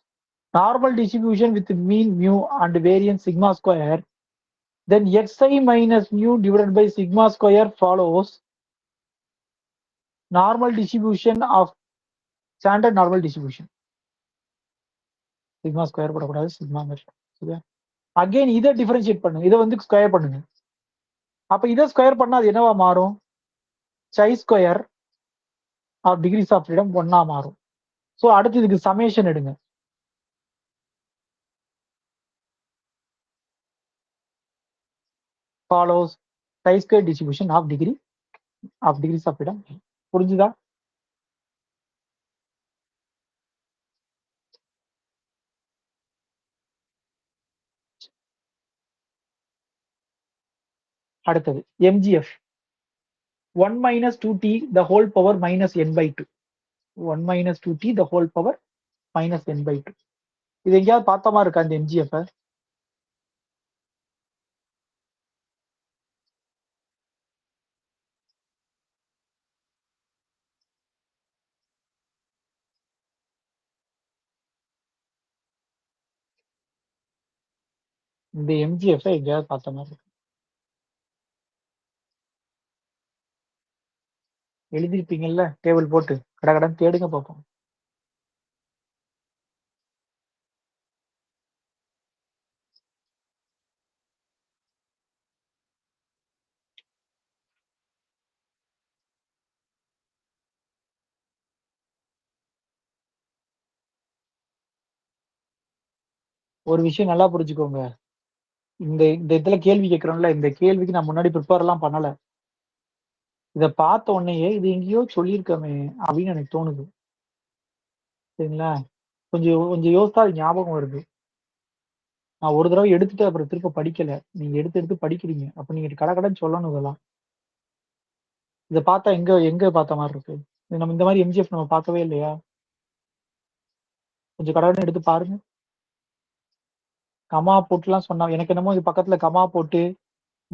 normal distribution with mean mu and variance sigma square, then xi minus mu divided by sigma square follows normal distribution of standard normal distribution. Sigma square போடக்கூடாது, sigma சரியா? Again இதை differentiate பண்ணுங்க, இதை வந்து square பண்ணுங்க. அப்ப இதை square பண்ணா அது என்னவா மாறும்? chi square of degrees of freedom 1 மாறும். ஸோ அடுத்து இதுக்கு சமேஷன் எடுங்க. Follows chi square distribution of degrees of freedom. புரிஞ்சுதா? அடுத்தது MGF 1 minus 2t the whole power minus n by 2. 1 minus 2t the whole power minus n by 2. இது எங்கேயாவது பார்த்த மாதிரி இருக்கா இந்த MGF? இந்த MGF எங்கேயாவது பார்த்த மாதிரி இருக்கு? எழுதிருப்பீங்கல்ல டேபிள் போட்டு, கடகடன் தேடுங்க பார்ப்போம். ஒரு விஷயம் நல்லா புரிஞ்சுக்கோங்க. இந்த இதுல கேள்வி கேட்கிறோம்ல, இந்த கேள்விக்கு நான் முன்னாடி ப்ரிப்பேர் எல்லாம் பண்ணல. இதை பார்த்த உடனேயே இது எங்கேயோ சொல்லியிருக்கமே அப்படின்னு எனக்கு தோணுது. சரிங்களா? கொஞ்சம் கொஞ்சம் யோசித்தா அது ஞாபகம் வருது. நான் ஒரு தடவை எடுத்துட்டு அப்புறம் திரும்ப படிக்கல. நீங்க எடுத்து படிக்கிறீங்க. அப்ப நீங்க கடகடன்னு சொல்லணும் இதெல்லாம். இதை பார்த்தா எங்க பார்த்த மாதிரி இருக்கு? நம்ம இந்த மாதிரி MGF நம்ம பார்க்கவே இல்லையா? கொஞ்சம் கடகடன்னு எடுத்து பாருங்க. கமா போட்டுலாம் சொன்னா எனக்கு என்னமோ இது பக்கத்துல கமா போட்டு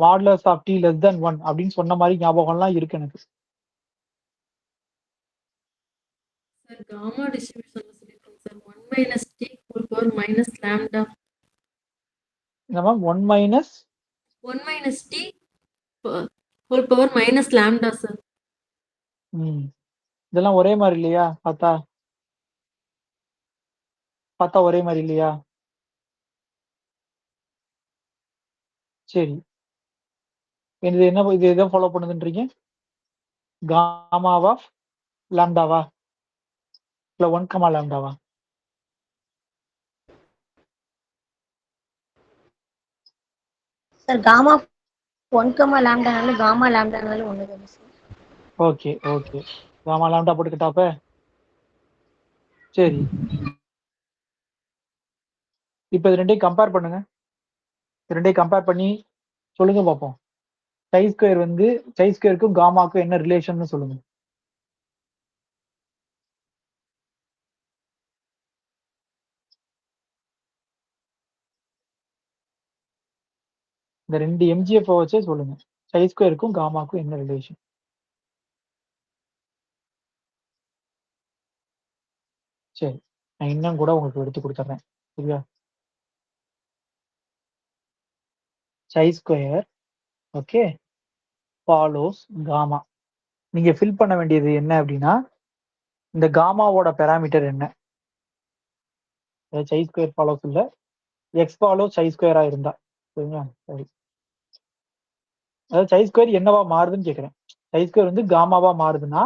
modulus of t less than 1 அப்படின்னு சொன்ன மாதிரி ஞாபகம்லாம் இருக்கு எனக்கு. சார் காமா டிஸ்ட்ரிபியூஷன்ல சொல்லிருக்கோம் sir 1 minus t whole power minus lambda. நம்ம 1 minus 1 minus t whole power minus lambda sir. இதெல்லாம் ஒரே மாதிரி இல்லையா? பார்த்தா ஒரே மாதிரி இல்லையா? சரி, இது என்ன, இது எதை ஃபாலோ பண்ணுதுன்றீங்க? காமாவா லாம்டாவா இல்ல 1, லாம்டாவா? சார் காமா 1, லாம்டானாலும் காமா லாம்டானாலும் ஒன்று தானே சார்? ஓகே காமா லாம்டா போட்டுக்கிட்டாப்ப. சரி, இப்போ இது ரெண்டையும் கம்பேர் பண்ணுங்க. ரெண்டையும் கம்பேர் பண்ணி சொல்லுங்க பார்ப்போம். chi ஸ்கொயர் வந்து chi ஸ்கொயருக்கும் காமாக்கும் என்ன ரிலேஷன் சொல்லுங்க. இந்த 2 எம்ஜிஎஃப் வச்சே சொல்லுங்க. சை ஸ்கொயருக்கும் காமாக்கும் என்ன ரிலேஷன்? சரி, நான் இன்னும் கூட உங்களுக்கு எடுத்து கொடுத்துட்றேன். சரியா? Chi square okay follows gamma. நீங்க ஃபில் பண்ண வேண்டியது என்ன அப்படின்னா, இந்த காமாவோட பேராமீட்டர் என்ன? சை ஸ்கொயர் ஃபாலோஸ் இல்ல, எக்ஸ் ஃபாலோ சை ஸ்கொயரா இருந்தா. சரிங்களா? சரி, அதாவது சை ஸ்கொயர் என்னவா மாறுதுன்னு கேட்குறேன். சை ஸ்கொயர் வந்து காமாவா மாறுதுன்னா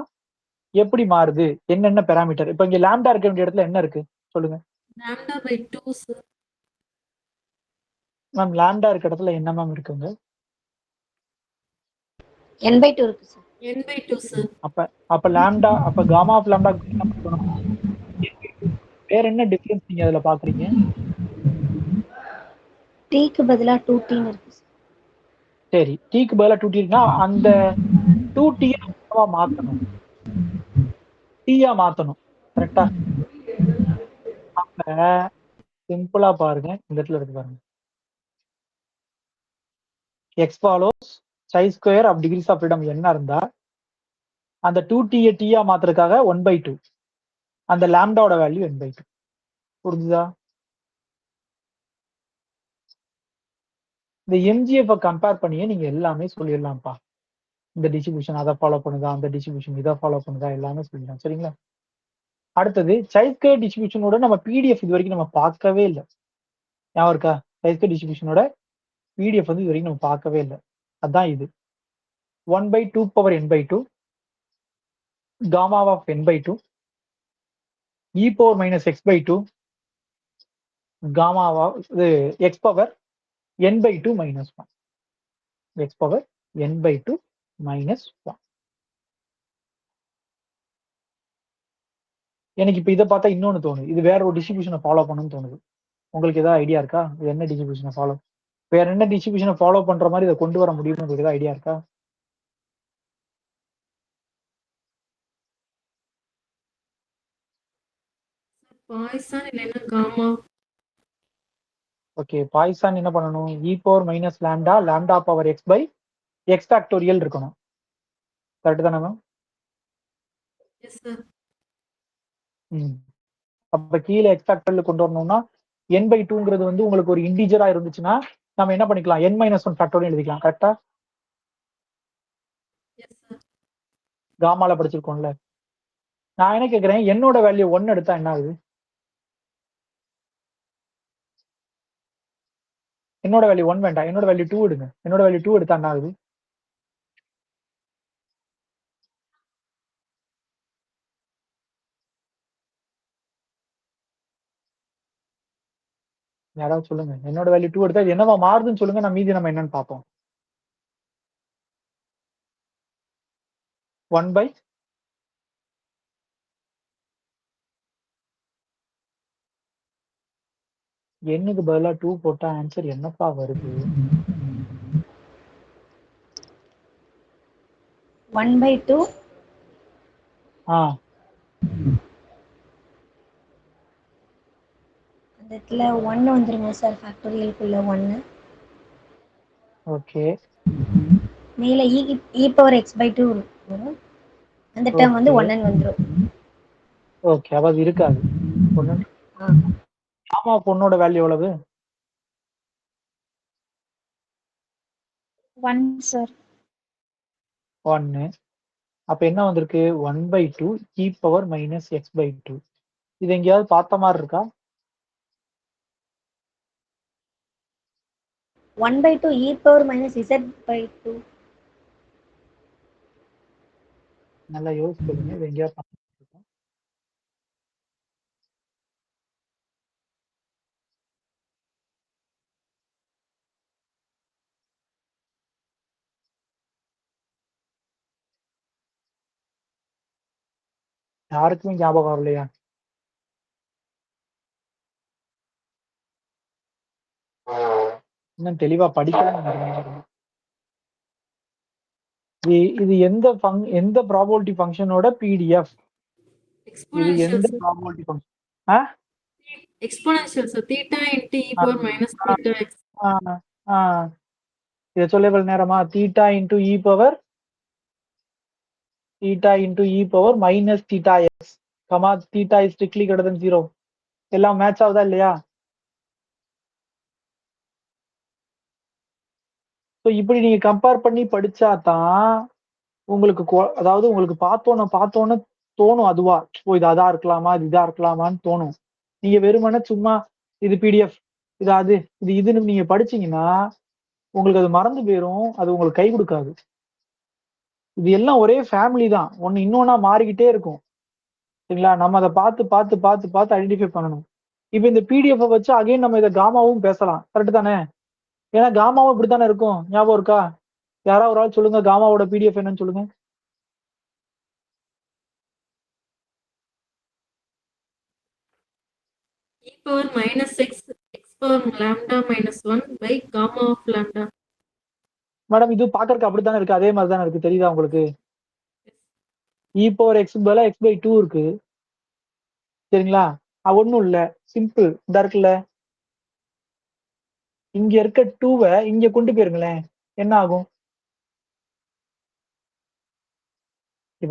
எப்படி மாறுது? என்னென்ன பேராமீட்டர்? இப்போ இங்க லாம்டா இருக்க வேண்டிய இடத்துல என்ன இருக்கு சொல்லுங்க lambda by 2 sir. Ma'am. Lambda இருக்க இடத்துல என்ன மேம் இருக்குங்க? n/2 இருக்கு சார். n by 2 sir. அப்ப லாம்டா, அப்ப காமா ஆஃப் லாம்டா வேற என்ன டிஃபரன்ஸ் நீங்க அதுல பாக்குறீங்க? t-க்கு பதிலா 2t ன்னு இருக்கு சார். சரி, t-க்கு பதிலா 2t இருக்குன்னா அந்த 2t மாத்தணும், t-யா மாத்தணும். கரெக்டா? அப்ப சிம்பிளா பாருங்க, இந்த இடத்துல இருக்கு பாருங்க. X follows chi square of degrees of freedom என்ன இருந்தா அந்த 2t t-யா மாத்துறதுக்காக 1/2 அந்த லாம்டாவோட வேல்யூ n/2. புரிஞ்சுதா? இந்த எம்ஜிஎஃப் கம்பேர் பண்ணியே நீங்க எல்லாமே சொல்லிடலாம்ப்பா. இந்த டிஸ்ட்ரிபியூஷன் அதை ஃபாலோ பண்ணுதா, அந்த டிஸ்ட்ரிபியூஷன் இதை ஃபாலோ பண்ணுதா, எல்லாமே சொல்லிடலாம். சரிங்களா? அடுத்தது சை ஸ்கொயர் டிஸ்ட்ரிபியூஷனோட நம்ம பிடிஎஃப் இது வரைக்கும் நம்ம பார்க்கவே இல்லை. ஞாபகம் இருக்கா? சை ஸ்கொயர் டிஸ்ட்ரிபியூஷனோட பிடிஎஃப் வந்து இது வரைக்கும் நம்ம பார்க்கவே இல்லை. அதான் இது 1/2 power n/2 gamma of n/2 e power minus x/2 gamma of x power n/2 minus 1 x power n/2 minus 1. எனக்கு இப்ப இதை பார்த்தா இன்னொன்னு தோணுது, இது வேற ஒரு டிஸ்ட்ரிபியூஷனை ஃபாலோ பண்ணணும்னு தோணுது. உங்களுக்கு ஏதாவது ஐடியா இருக்கா? இது என்ன டிஸ்ட்ரிபியூஷனை ஃபாலோ, வேற என்ன டிஸ்ட்ரிபியூஷனை ஃபாலோ பண்ற மாதிரி இதை கொண்டு வர முடியும்னு உங்களுக்கு ஏதாவது ஐடியா இருக்கா? பாய்சான் இல்லைன்னா காமா. ஓகே, பாய்சான் என்ன பண்ணணும்? e power minus lambda lambda power x by x factorial இருக்கணும். கரெக்ட் தானே மேம்? Yes sir. அப்ப கீழே எக்ஸ் ஃபேக்டர்ல கொண்டு வரணும்னா n/2ங்கிறது வந்து உங்களுக்கு ஒரு இன்டிஜரா இருந்துச்சுன்னா நம்ம என்ன பண்ணிக்கலாம்? n-1 ஃபேக்டோரியல் எழுதிக்கலாம். கரெக்டா? Yes sir. காமால படிச்சிருக்கோம்ல. நான் என்ன கேட்கிறேன், என்னோட வேல்யூ 1 எடுத்தா என்ன ஆகுது? என்னோட வேல்யூ 1 வேண்டாம், என்னோட வேல்யூ 2 எடுங்க. என்னோட வேல்யூ 2 எடுத்தா என்ன ஆகுது? யாராவது சொல்லுங்க. என்னோட வேல்யூ 2 எடுத்தா இது என்னவா மாறுதுன்னு சொல்லுங்க, நான் மீதி நம்ம என்னன்னு பார்ப்போம். 1/, n-க்கு பதிலா 2 போட்டா ஆன்சர் என்னப்பா வருது? 1/2 அந்த இடத்துல 1 வந்துருங்க சார். ஃபேக்டோரியலுக்குள்ள 1. ஓகே, மேல e power x/2 வரும். அந்த டேர்ம் வந்து 1 வந்துரும். ஓகே. அப்ப அது இருக்காது. காமா பொண்ணோட வேல்யூ எவ்வளவு? 1 சார். 1. அப்ப என்ன வந்திருக்கு? 1/2 e power minus x/2. இது எங்கேயாவது பார்த்த மாதிரி இருக்கா? 1/2 e power minus z/2. நல்லா யோசிச்சு சொல்லுங்க. இது எங்கேயாவது பார்த்த மாதிரி இருக்கா? யாருக்குமே ஞாபகம் வரலையா? இன்னும் தெளிவா படிக்கல. இது எந்த ப்ராபபிலிட்டி ஃபங்க்ஷனோட பிடிஎஃப்? இது எந்த probability function? Exponential sir. Theta into e power minus theta x. இதை சொல்ல எவ்வளவு நேரமா? Theta into E power minus theta X comma theta is strictly greater than 0. எல்லாம் மேட்ச் ஆகுதா இல்லையா? ஸோ இப்படி நீங்க கம்பேர் பண்ணி படிச்சா தான் உங்களுக்கு அதாவது உங்களுக்கு பார்த்தோன்னு தோணும் அதுவா, ஓ இது அதா இருக்கலாமா, இது இதா இருக்கலாமான்னு தோணும். நீங்க வெறுமனே சும்மா இது பிடிஎஃப் இது அது இது இதுன்னு நீங்க படிச்சீங்கன்னா உங்களுக்கு அது மறந்து போயிடும், அது உங்களுக்கு கை கொடுக்காது. இது எல்லாம் ஒரே ஃபேமிலி தான், ஒன்னு இன்னொன்னா மாறிக்கிட்டே இருக்கும். சரிங்களா? நம்ம அதை பார்த்து பார்த்து பார்த்து பார்த்து ஐடென்டிஃபை பண்ணணும். இப்போ இந்த பிடிஎஃப் வச்சு அகைன் நம்ம இதை காமாவும் பேசலாம், கரெக்ட் தானே? ஏன்னா காமாவும் இப்படித்தானே இருக்கும், ஞாபகம் இருக்கா? யாராவது ஒரு ஆள் சொல்லுங்க காமாவோட பிடிஎஃப் என்னன்னு சொல்லுங்க. e power minus x x power lambda minus 1 by gamma of lambda. Madam இது பாக்கறதுக்கு அப்படித்தானே இருக்கு, அதே மாதிரி தானே இருக்கு, தெரியுதா உங்களுக்கு? இ பவர் எக்ஸ் பதிலா எக்ஸ் பை 2 இருக்கு, சரிங்களா? ஒன்றும் இல்லை, சிம்பிள். இந்த இருக்குல்ல, இங்க இருக்க 2வை இங்க கொண்டு போயிருங்களேன், என்ன ஆகும்?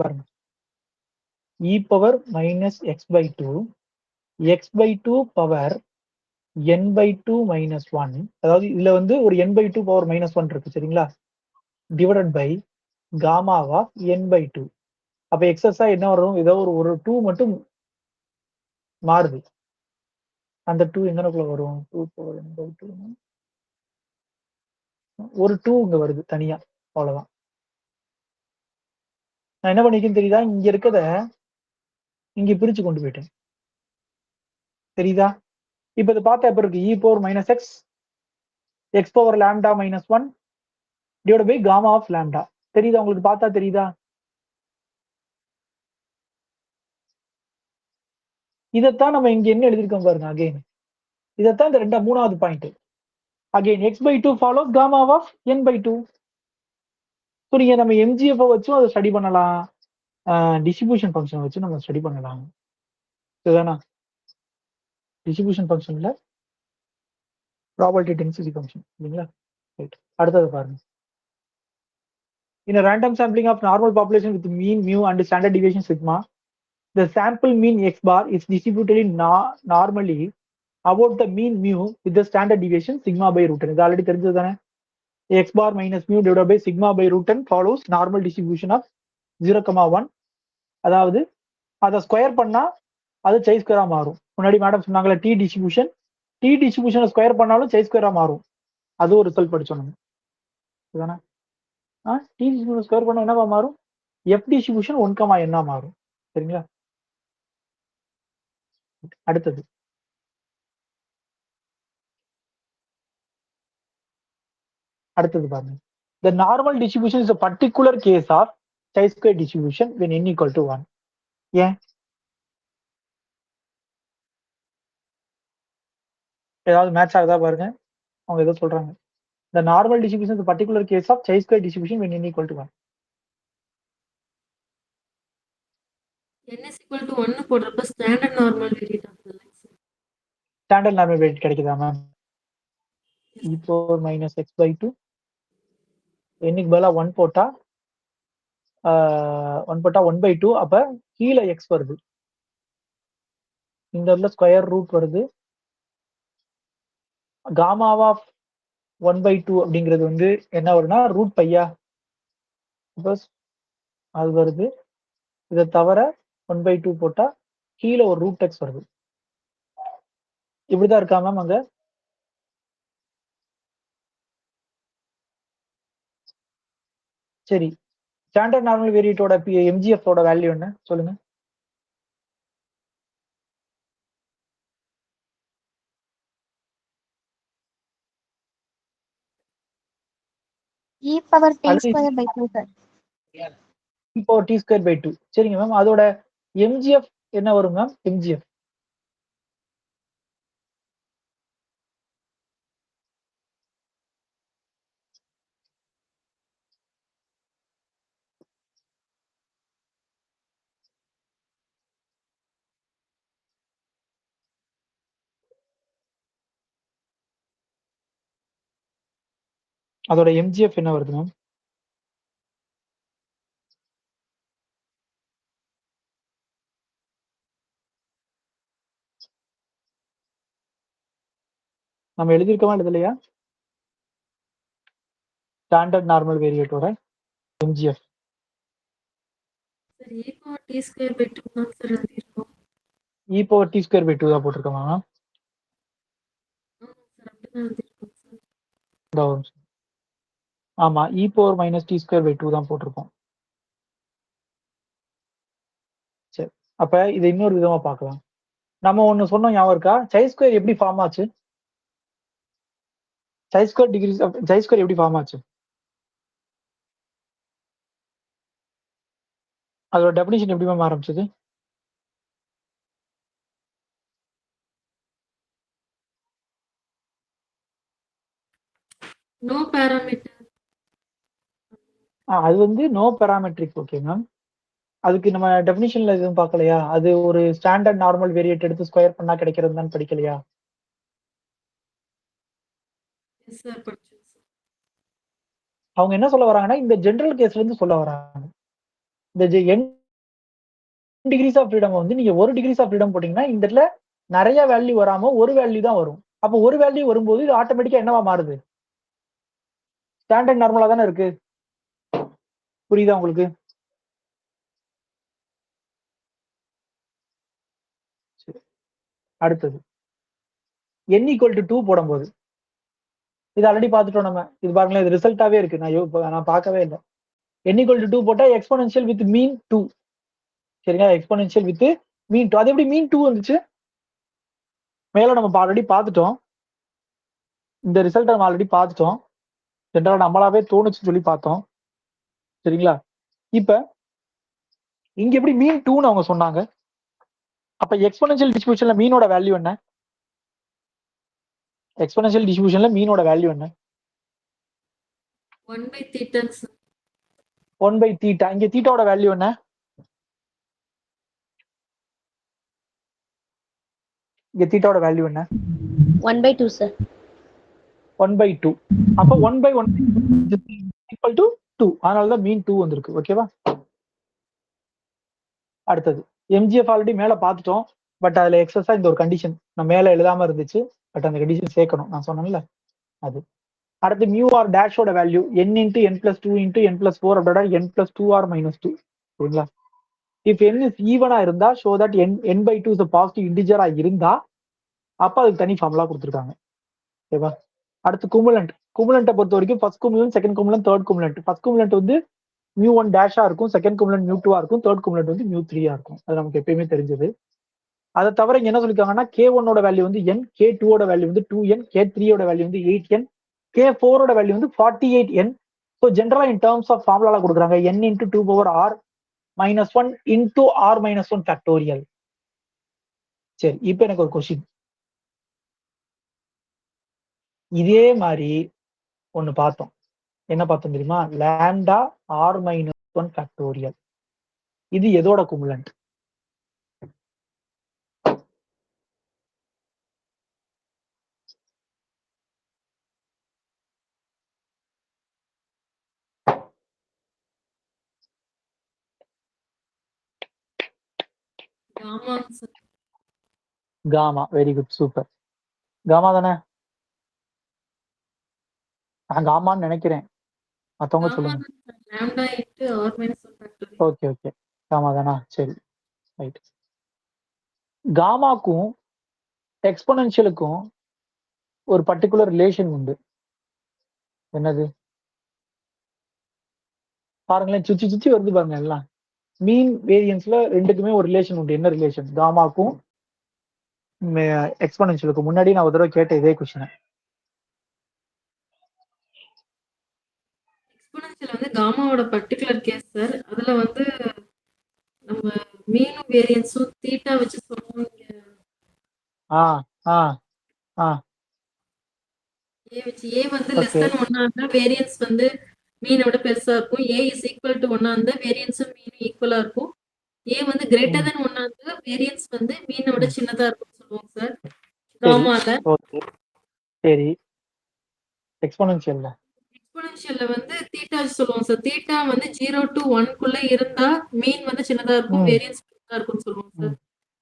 பாருங்க, e power minus X by 2 X by 2 power n by 2 minus 1, அதாவது இதுல வந்து ஒரு n பை 2 பவர் மைனஸ் 1 இருக்கு, சரிங்களா? Divided by gamma of n by 2. அப்ப எக்ஸஸா என்ன வரும்? ஏதோ ஒரு 2 மட்டும் மாறுது. அந்த 2 எங்கனக்குள்ள வரும்? 2 பவர் n பை 2, ஒரு 2 இங்க வருது தனியா, அவ்வளவுதான். நான் என்ன பண்ணிக்கேன்னு தெரியுதா? இங்க இருக்கத இங்க பிரிச்சு கொண்டு போயிட்டேன், தெரியுதா? இப்ப இதை பார்த்தா எப்படி இருக்கு? E power minus X X power lambda minus 1 divide by gamma of lambda. தெரியுதா உங்களுக்கு? பார்த்தா தெரியுதா? இதைத்தான் நம்ம இங்க என்ன எழுதிருக்கோம் பாருங்க. அகைன் இதைத்தான் இந்த மூணாவது point. Again x by 2 follows gamma of n by 2. So நீங்க நம்ம எம்ஜிஎஃப் வச்சும் அதை ஸ்டடி பண்ணலாம், டிஸ்ட்ரிபியூஷன் ஃபங்க்ஷன் வச்சு நம்ம ஸ்டடி பண்ணலாம், இதுதானா? டிஸ்ட்ரிபியூஷன் ஃபங்க்ஷன்ல ப்ராபபிலிட்டி டென்சிட்டி ஃபங்க்ஷன், இல்லைங்களா? ரைட், அடுத்தது பாருங்க. In a random sampling of normal population with mean mu and standard deviation sigma, the sample mean x bar is distributed normally about the mean mu with the standard deviation sigma by root n. இது already தெரிஞ்சது தானே? x bar minus mu divided by sigma by root n follows normal distribution of 0,1. அதாவது அதை square பண்ணா அது சை ஸ்கொயரா மாறும். முன்னாடி madam சொன்னாங்களே டி டிஸ்ட்ரிபியூஷன் ஸ்கொயர் பண்ணாலும் சை ஸ்கொயரா மாறும், அது ஒரு ரிசல்ட் படிச்சோம் நம்ம, இதுதானே? டி டிஸ்ட்ரிபியூஷன் ஸ்கொயர் பண்ணா என்னவா மாறும்? எஃப் டிஸ்ட்ரிபியூஷன் 1, என்ன மாறும், சரிங்களா? அடுத்தது பாருங்க. The normal distribution is a particular case of chi-square distribution when n equal to 1. ஏன்? ஏதாவது மேட்ச் ஆகுதா பாருங்க, அவங்க ஏதோ சொல்றாங்க. The normal distribution is a particular case of chi-square distribution when n equal to 1. n is equal to 1 போடுறப்ப standard normal வேரியேட் ஆகுது. Standard normal வேரியேட் கிடைக்குதா ma'am? e power minus x by 2 n பதிலா 1 போட்டா 1/2, அப்ப கீழே x வருது, இந்த இடத்துல ஸ்கொயர் ரூட் வருது. காமா ஆஃப் 1/2 அப்படிங்கிறது வந்து என்ன வரும்னா ரூட் பையா, அது வருது. இதை தவிர 1/2 போட்டா கீழே ஒரு ரூட் எக்ஸ் வருது. இப்படிதான் இருக்கா மேம் அங்க? சரி, ஸ்டாண்டர்ட் நார்மல் வேரியேட்டோட எம்ஜிஎஃப் ஓட வேல்யூ என்ன சொல்லுங்க? e power t square by 2 sir. இப்போ டி ஸ்கொயர் பை 2, சரிங்க மேம். அதோட எம்ஜிஎஃப் என்ன வரும் மேம்? எம்ஜிஎஃப் அதோட எம்ஜிஎஃப் என்ன வருது மேம்? நம்ம எழுதியிருக்கோமா எழுதலையா? ஸ்டாண்டர்ட் நார்மல் வேரியேட்டோட MGF sir e power t square by 2 தான் சார் எழுதியிருக்கோம். E power T square by 2 தான் போட்டிருக்கோமா? ஆமாம் சார் அப்படிதான் எழுதியிருக்கோம் சார். இந்த ஒரு நிமிஷம். ஆமா, e power minus T square by 2 தான் போட்டிருக்கோம். சரி, அப்ப இதை இன்னொரு விதமா பார்க்கலாம். நம்ம ஒண்ணு சொன்னோம் ஞாபகம் இருக்கா? சை ஸ்கொயர் எப்படி ஃபார்ம் ஆச்சு? சை ஸ்கொயர் எப்படி ஃபார்ம் ஆச்சு? அதோட டெபினிஷன் எப்படி மேம் ஆரம்பிச்சது? No parameter. அது வந்து நோ பேராமெட்ரிக். ஓகே மேம், அதுக்கு நம்ம டெபினிஷன்ல எதுவும் பார்க்கலையா? அது ஒரு ஸ்டாண்டர்ட் நார்மல் வேரியேட் எடுத்து ஸ்கொயர் பண்ணா கிடைக்கிறது தான் படிக்கலையா? எஸ் சார் படிச்சோம் சார். அவங்க என்ன சொல்ல வராங்கன்னா, இந்த ஜெனரல் கேஸ்ல இருந்து சொல்ல வராங்க. இந்த n டிகிரிஸ் ஆஃப் ஃப்ரீடம் வந்து நீங்க 1 டிகிரிஸ் ஆஃப் ஃப்ரீடம் போட்டீங்கன்னா இந்த இடத்துல நிறைய வேல்யூ வராம ஒரு வேல்யூ தான் வரும். அப்போ ஒரு வேல்யூ வரும்போது இது ஆட்டோமேட்டிக்கா என்னவா மாறுது? ஸ்டாண்டர்ட் நார்மலா தானே இருக்கு. புரியுதா உங்களுக்கு? அடுத்தது n ஈக்குவல் டு 2 போடும்போது இது ஆல்ரெடி பார்த்துட்டோம் நம்ம. இது பாருங்களேன், இது ரிசல்ட்டாவே இருக்கு. நான் பார்க்கவே இல்லை. n ஈக்குவல் டு 2 போட்டா எக்ஸ்போனென்ஷியல் வித் மீன் 2. சரிங்களா? எக்ஸ்போனென்ஷியல் வித் மீன் 2. அது எப்படி மீன் 2 வந்துச்சு? மேல நம்ம ஆல்ரெடி பார்த்துட்டோம். இந்த ரிசல்ட் நம்ம ஆல்ரெடி பார்த்துட்டோம். ஜென்ரலா நம்மளாவே தோணுச்சுன்னு சொல்லி பார்த்தோம். சரிங்களா? இப்ப இங்க எப்படி மீன் 2ன்னு அவங்க சொன்னாங்க? அப்ப எக்ஸ்போனென்ஷியல் டிஸ்ட்ரிபியூஷன்ல மீனோட வேல்யூ என்ன? எக்ஸ்போனென்ஷியல் டிஸ்ட்ரிபியூஷன்ல மீனோட வேல்யூ என்ன? 1 by theta sir. 1 by theta. இங்க தீட்டாவோட வேல்யூ என்ன? இங்க தீட்டாவோட வேல்யூ என்ன? 1 by 2 சார். 1 by 2. அப்ப 1 by 1 equal to 2. அதனால தான் மீன் 2 வந்திருக்கு. ஓகேவா? அடுத்தது எம்ஜிஎஃப் ஆல்ரெடி மேல பார்த்துட்டோம். பட் அதுல எக்ஸஸா இந்த ஒரு கண்டிஷன் நான் மேல எழுதாம இருந்துச்சு. பட் அந்த கண்டிஷன் சேர்க்கணும். நான் சொன்னேன்ல அது. அடுத்து மியூ ஆர் டேஷோட value n into n plus 2 into n plus 4 அப்படின்னா n பிளஸ் 2 ஆர் மைனஸ் 2. சரிங்களா? இஃப் n இஸ் ஈவனா இருந்தா show that n by 2 is positive இன்டிஜரா இருந்தா அப்ப அதுக்கு தனி ஃபார்முலா கொடுத்துருக்காங்க. ஓகேவா? அடுத்து குமுலண்ட்டை பொறுத்த வரைக்கும் ஃபர்ஸ்ட் குமுலன்ட், செகண்ட் குமுலன்ட், தேர்ட் குமுலன்ட். ஃபர்ஸ்ட் குமுலன்ட் வந்து மியூ 1 டேஷா இருக்கும், செகண்ட் குமுலன்ட் மியூ 2 இருக்கும், தேர்ட் குமுலன்ட் வந்து மியூ 3 இருக்கும். அது நமக்கு எப்பயுமே தெரிஞ்சது. அதை தவிர இங்க என்ன சொல்லிருக்காங்கன்னா k1ஓட வேல்யூ வந்து n, k2ஓட வேல்யூ வந்து 2n, k3ஓட வேல்யூ வந்து 8n, k4ஓட வேல்யூ வந்து 48n. ஸோ ஜென்ரலா இன் டேர்ம்ஸ் ஆஃப் ஃபார்முலா கொடுக்குறாங்க n into 2 power r minus 1 into r minus 1 factorial. சரி, இப்போ எனக்கு ஒரு கொஸ்டின். இதே மாதிரி ஒன்னு பார்த்தோம். என்ன பார்த்தோம் தெரியுமா? Lambda r minus 1 factorial. இது எதோட cumulant? Gamma sir. Gamma. Very good, super. Gamma தானே? நான் காமான்னு நினைக்கிறேன். மத்தவங்க காமா சொல்லுங்க. தான் sir. Lambda into R minus 1 factorial. Okay okay, gamma தானா? சரி, ரைட். காமாக்கும் எக்ஸ்போனென்ஷியலுக்கும் ஒரு பர்டிகுலர் ரிலேஷன் உண்டு. என்னது? பாருங்களேன், சுத்தி சுத்தி வருது பாருங்க எல்லாம். மீன் வேரியன்ஸ்ல ரெண்டுக்குமே ஒரு ரிலேஷன் உண்டு. என்ன ரிலேஷன்? காமாக்கும் எக்ஸ்போனென்ஷியலுக்கும். முன்னாடி நான் ஒரு தடவை கேட்ட இதே கொஸ்டின். எக்ஸ்போனென்ஷியல் வந்து காமாவோட பர்டிகுலர் கேஸ் சார். அதுல வந்து நம்ம மீனும் வேரியன்ஸும் தீட்டா வச்சு சொல்லுவோம். ஆ ஆ ஆ ஏ வச்சு ஏ வந்து லெஸ் ஓகே. தென் 1 இருந்தா வேரியன்ஸ் வந்து மீனோட பெருசா இருக்கும். ஏ இஸ் ஈக்குவல் டு 1 இருந்தா வேரியன்ஸும் மீனும் ஈக்குவலா இருக்கும். ஏ வந்து கிரேட்டர் தென் 1 இருந்தா வேரியன்ஸ் வந்து மீனோட சின்னதா இருக்கும்னு சொல்லுவோம் சார் சரி, காமால. ஓகே. சரி, எக்ஸ்போனென்ஷியல்ல எக்ஸ்போனென்ஷியல்ல வந்து தீட்டா சொல்லுவோம் சார். தீட்டா வந்து 0 to 1க்குள்ள இருந்தா மீன் வந்து சின்னதா இருக்கும், ம், வேரியன்ஸ் பெருசா இருக்கும்னு சொல்லுவோம் சார்.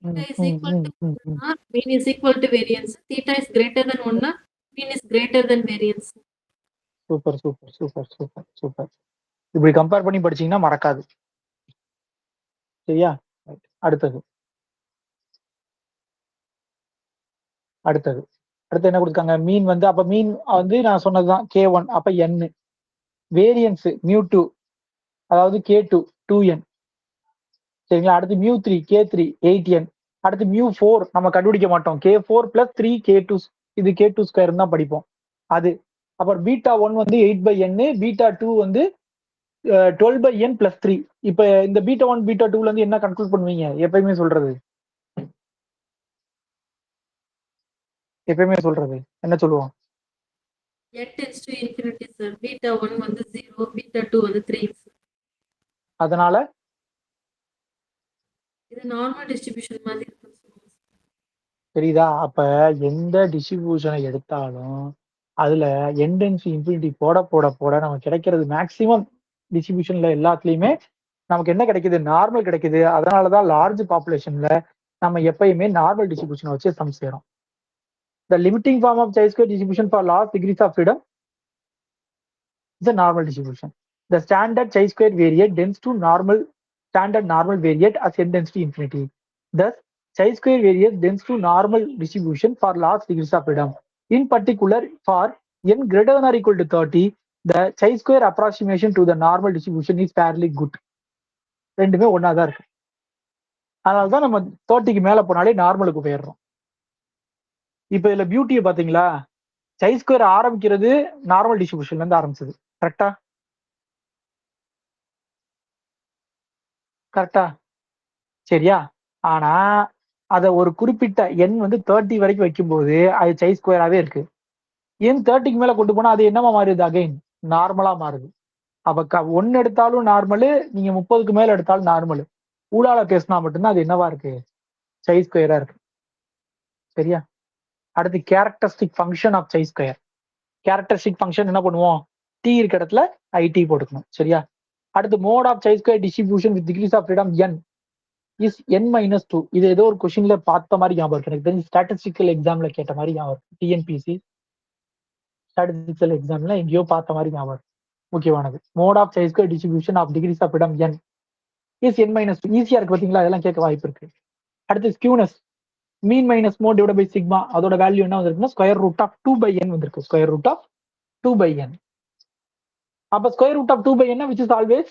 ம், தீட்டா ம், இஸ் ம், equal to hmm, hmm. Mean is equal to variance. Theta is greater than 1னா mean is greater than variance. Super super super super super. இப்படி கம்பேர் பண்ணி படிச்சீங்கன்னா மறக்காது. சரியா? Right. அடுத்தது அடுத்தது அடுத்து என்ன கொடுத்தாங்க? மீன் வந்து அப்ப மீன் வந்து நான் சொன்னதுதான் K1. அப்ப n வேரியன்ஸ் μ2 அதாவது K2 2n. சரிங்களா? அடுத்து μ3 K3 8n. அடுத்து μ4 நம்ம கண்டுபிடிக்க மாட்டோம். K4 + 3 K2 இது K2 ஸ்கொயர் தான் படிப்போம். அது அப்புறம் β1 வந்து 8/n, β2 வந்து 12/n + 3. இப்ப இந்த β1 β2ல இருந்து என்ன கன்க்ளூட் பண்ணுவீங்க? எப்பயுமே சொல்றது என்ன சொல்லுவோம்? n tends to infinity சார். β1 வந்து 0, β2 வந்து 3. அதனால இது நார்மல் டிஸ்ட்ரிபியூஷன் மாதிரி இருக்குன்னு சொல்லுவோம் சார். தெரியுதா? அப்ப எந்த டிஸ்ட்ரிபியூஷனை எடுத்தாலும் அதுல எண்டென்சி இன்ஃபினிட்டி போட போட போட நமக்கு கிடைக்கிறது மேக்சிமம் டிஸ்ட்ரிபியூஷன்ல எல்லாத்துலயுமே நமக்கு என்ன கிடைக்குது? நார்மல் கிடைக்குது. அதனாலதான் லார்ஜ் பாப்புலேஷன்ல நம்ம எப்பயுமே நார்மல் டிஸ்ட்ரிபியூஷன் வச்சு சம் செய்யறோம். The limiting form of chi-square distribution for large degrees of freedom is a normal distribution. The standard chi-square variate tends to standard normal variate as n tends to infinity. Thus, chi-square variate tends to normal distribution for large degrees of freedom. In particular, for n greater than or equal to 30, the chi-square approximation to the normal distribution is fairly good. ரெண்டுமே ஒன்னா தான் இருக்கு. அதனாலதான் நம்ம 30க்கு மேல போனாலே நார்மலுக்கு போயிடுறோம். இப்ப இதுல பியூட்டியை பாத்தீங்களா? chi-square ஆரம்பிக்கிறது நார்மல் டிஸ்ட்ரிபியூஷன்ல இருந்து ஆரம்பிச்சது. கரெக்டா? சரியா? ஆனா அத ஒரு குறிப்பிட்ட எண் வந்து 30 வரைக்கும் வைக்கும்போது அது சை ஸ்கொயராவே இருக்கு. எண் 30க்கு மேல கொண்டு போனா அது என்னவா மாறுது? அகைன் நார்மலா மாறுது. அப்ப 1 எடுத்தாலும் நார்மலு, நீங்க 30க்கு மேல எடுத்தாலும் நார்மலு. ஊடால பேசினா மட்டும்தான் அது என்னவா இருக்கு? சை ஸ்கொயரா இருக்கு. சரியா? அடுத்து characteristic function of chi square. Characteristic function என்ன பண்ணுவோம்? டி இருக்க இடத்துல ஐடி போட்டுக்கணும். சரியா? அடுத்து mode of chi square distribution with degrees of freedom n is n-2. இது ஏதோ ஒரு கொஸ்டின்ல பார்த்த மாதிரி ஞாபகம் இருக்கு. எனக்கு தெரிஞ்சு ஸ்டாட்டிஸ்டிக்கல் எக்ஸாம்ல கேட்ட மாதிரி ஞாபகம் இருக்கு. டிஎன்பிசி ஸ்டாட்டிஸ்டிக்கல் எக்ஸாம்ல எங்கேயோ பார்த்த மாதிரி ஞாபகம் இருக்கு. முக்கியமானது mode of chi-square distribution of degrees of freedom n is n-2. ஈஸியா இருக்கு பாத்தீங்களா? அதெல்லாம் கேட்க வாய்ப்பு இருக்கு. அடுத்து skewness mean minus mode divide by sigma. அதோட வேல்யூ என்ன வந்திருக்குன்னா ஸ்கொயர் ரூட் ஆஃப் 2/n வந்திருக்கு. Square root of 2/n. அப்ப square root of 2/n which is always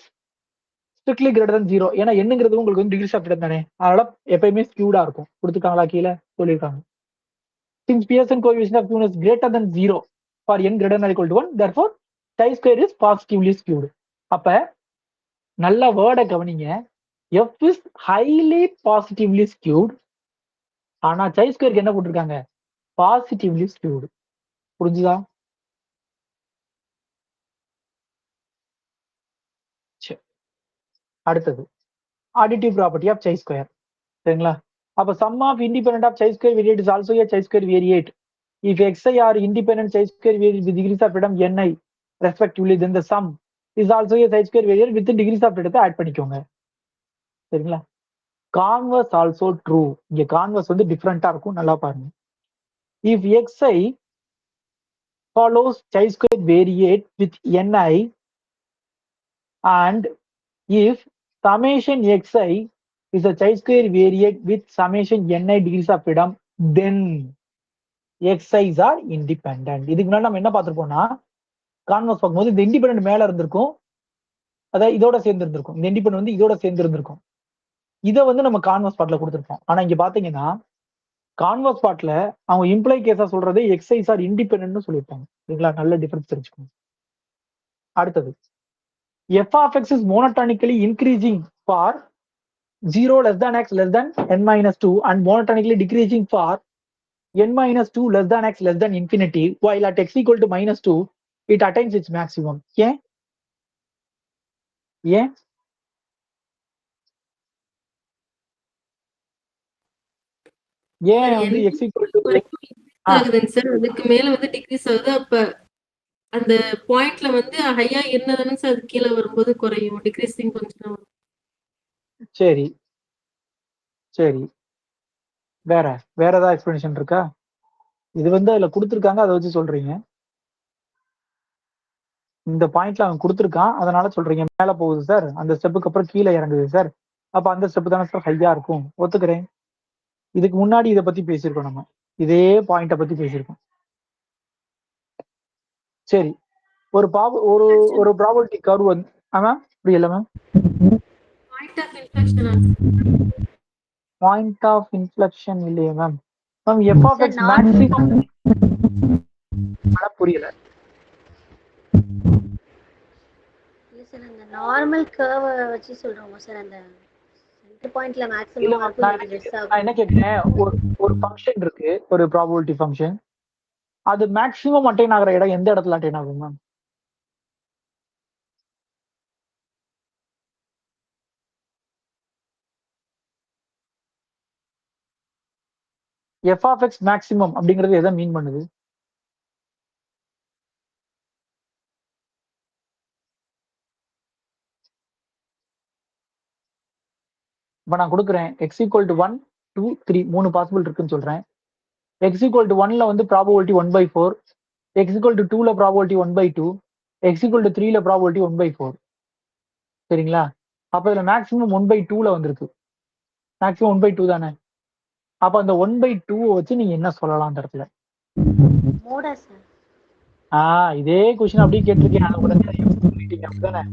strictly greater than 0. ஏன்னா என்னங்கிறது உங்களுக்கு வந்து டிகிரிஸ் ஆஃப் ஃப்ரீடம் தானே, அதனால எப்பயுமே ஸ்கியூடா இருக்கும். கொடுத்துருக்காங்களா? கீழே சொல்லியிருக்காங்க. Since Pearson coefficient of skewness greater than 0 for n greater than or equal to 1, therefore chi-square is positively skewed. அப்ப நல்ல வேர்டை கவனிங்க. f is highly positively skewed. ஆனா chi-square என்ன போட்டிருக்காங்க? Positively skewed. புரிஞ்சுதா? அடுத்தது additive property of chi-square. சரிங்களா? அப்ப sum of independent of chi-square variate is also a chi-square variate. If xi are independent chi-square variate with degrees of freedom ni respectively, then the sum is also a chi-square variate with degrees of freedom add பண்ணிக்கோங்க. சரிங்களா? Converse also true. இங்க converse வந்து டிஃபரெண்டா இருக்கும். நல்லா பாருங்க. If xi follows chi-square variate with ni and if summation xi is a chi-square variate with summation ni degrees of freedom, then xi's are independent. இதுக்கு முன்னாடி நம்ம என்ன பார்த்திருப்போம்னா, கான்வர்ஸ் பார்க்கும்போது இந்த இண்டிபெண்டன்ட் மேல இருந்திருக்கும், அதாவது இதோட சேர்ந்து இருந்திருக்கும். இந்த இண்டிபெண்டன்ட் வந்து இதோட சேர்ந்து இருந்திருக்கும். இதை வந்து நம்ம கான்வர்ஸ் பார்ட்ல கொடுத்திருப்போம். ஆனா இங்க பாத்தீங்கன்னா கான்வர்ஸ் பார்ட்ல அவங்க இம்ப்ளை கேஸா சொல்றது எக்ஸைஸ் ஆர் இண்டிபெண்டன்ட்னு சொல்லியிருப்பாங்க. சரிங்களா? நல்ல டிஃபரன்ஸ் தெரிஞ்சுக்கணும். அடுத்தது f of x is monotonically increasing for 0 less than x less than n-2 and monotonically decreasing for n-2 less than x less than infinity, while at x equal to -2 it attains its maximum. ஏன் ஏன் ஏன் வந்து x equal to வரைக்கும் increase ஆகுதுங்க sir. அதுக்கு மேல வந்து degrees ஆகுது. அப்ப அந்த பாயிண்ட்ல வந்து ஹையா இருந்ததுன்னு சார் அது கீழே வரும்போது குறையும், டிக்ரீசிங் ஃபங்க்ஷனா வரும். சரி சரி, வேற வேற ஏதாவது எக்ஸ்பிளனேஷன் இருக்கா? இது வந்து அதுல கொடுத்துருக்காங்க, அதை வச்சு சொல்றீங்க. இந்த பாயிண்ட்ல அவன் கொடுத்துருக்கான், அதனால சொல்றீங்க மேல போகுது சார், அந்த ஸ்டெப்புக்கு அப்புறம் கீழே இறங்குது சார், அப்ப அந்த ஸ்டெப் தானே சார் ஹையா இருக்கும், ஒத்துக்கிறேன். இதுக்கு முன்னாடி இதை பத்தி பேசியிருக்கோம், நம்ம இதே பாயிண்ட பத்தி பேசியிருக்கோம். சரி, ஒரு ஒரு ஒரு ப்ராபபிலிட்டி கர்வ் வந்து மேம் புரியல ma'am. Point of inflection point of inflection இல்லையே ma'am. Ma'am F of sir X maximum புரியல. இல்ல சார், அந்த நார்மல் கர்வை வச்சு சொல்றோமா சார்? அந்த சென்டர் பாயிண்ட்ல இல்ல மேக்ஸிமம் மேம், இருக்கும், நான் இல்லாட்டி லெஸ் நான் ஆகும். என்ன கேட்கிறேன், ஒரு ஒரு ஃபங்க்ஷன் இருக்கு, ஒரு ப்ராபபிலிட்டி ஃபங்க்ஷன், அது மேக்ஸிமம் அட்டைன் ஆகிற இடம் எந்த இடத்துல அட்டைன் ஆகும் ma'am? F of x maximum அப்படிங்கிறது எதை மீன் பண்ணுது? இப்ப நான் கொடுக்குறேன் எக்ஸ் ஈக்குவல் டு 1 2 3 3 பாசிபிள் இருக்குன்னு சொல்றேன். எக்ஸ் ஈக்குவல் டு 1ல வந்து ப்ராபபிலிட்டி 1/4, எக்ஸ் ஈக்குவல் டு 2ல ப்ராபபிலிட்டி 1/2, எக்ஸ் ஈக்குவல் டு 3ல ப்ராபபிலிட்டி 1/4. சரிங்களா? அப்ப இதுல மேக்ஸிமம் 1/2ல வந்திருக்கு. மேக்ஸிமம் 1/2 தானே? அப்ப அந்த 1/2 வச்சு நீங்க என்ன சொல்லலாம் அந்த இடத்துல? மோடா சார்? இதே கொஸ்டின் அப்படியே கேட்டிருக்கேன், அதை உடனே சொல்லிட்டீங்க அப்படிதானே?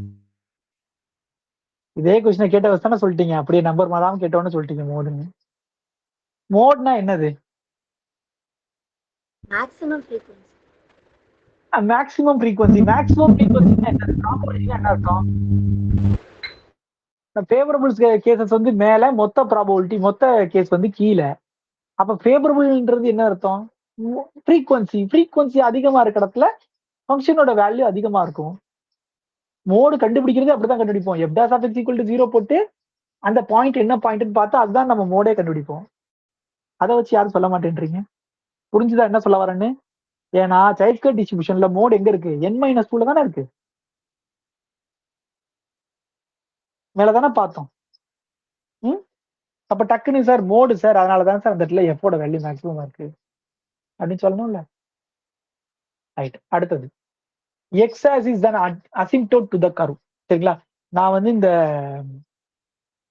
இதே கொஸ்டினை கேட்ட வச்சு தானே சொல்லிட்டீங்க, அப்படியே நம்பர் மாறாம கேட்டோன்னு சொல்லிட்டீங்க மோடுன்னு. மோட்னா என்னது? Maximum frequency. Maximum frequency. Maximum ஃப்ரீக்வன்சினா என்னது? ப்ராபபிலிட்டினா என்ன அர்த்தம்? ஃபேவரபிள் கேசஸ் வந்து மேல, மொத்த ப்ராபபிலிட்டி மொத்த கேஸ் வந்து கீழே. அப்ப ஃபேவரபிள்ன்றது என்ன அர்த்தம்? ஃப்ரீக்வன்சி. ஃப்ரீக்வன்சி அதிகமா இருக்க இடத்துல ஃபங்க்ஷனோட வேல்யூ அதிகமா இருக்கும். மோடு கண்டுபிடிக்கிறது அப்படிதான் கண்டுபிடிப்போம். F dash of x equal to 0 போட்டு அந்த பாயிண்ட் என்ன பாயிண்ட்னு பார்த்தா அதுதான் நம்ம மோடே கண்டுபிடிப்போம். அதை வச்சு யாரும் சொல்ல மாட்டேன்றீங்க. புரிஞ்சுதா என்ன சொல்ல வரேன்னு? ஏன்னா சைல்ட் ஸ்கொயர் டிஸ்ட்ரிபியூஷன்ல மோட் எங்க இருக்கு? n-2ல தானே இருக்கு. மேலதானே பார்த்தோம். ம் அப்ப டக்குன்னு சார் மோடு சார், அதனாலதான் சார் அந்த இடத்துல எஃபோட வேல்யூ மேக்ஸிமம் இருக்கு அப்படின்னு சொல்லணும்ல. ரைட், அடுத்தது எக்ஸ் ஆக்சிஸ் தான் அசிம்டோட் டு த கர்வ். சரிங்களா? நான் வந்து இந்த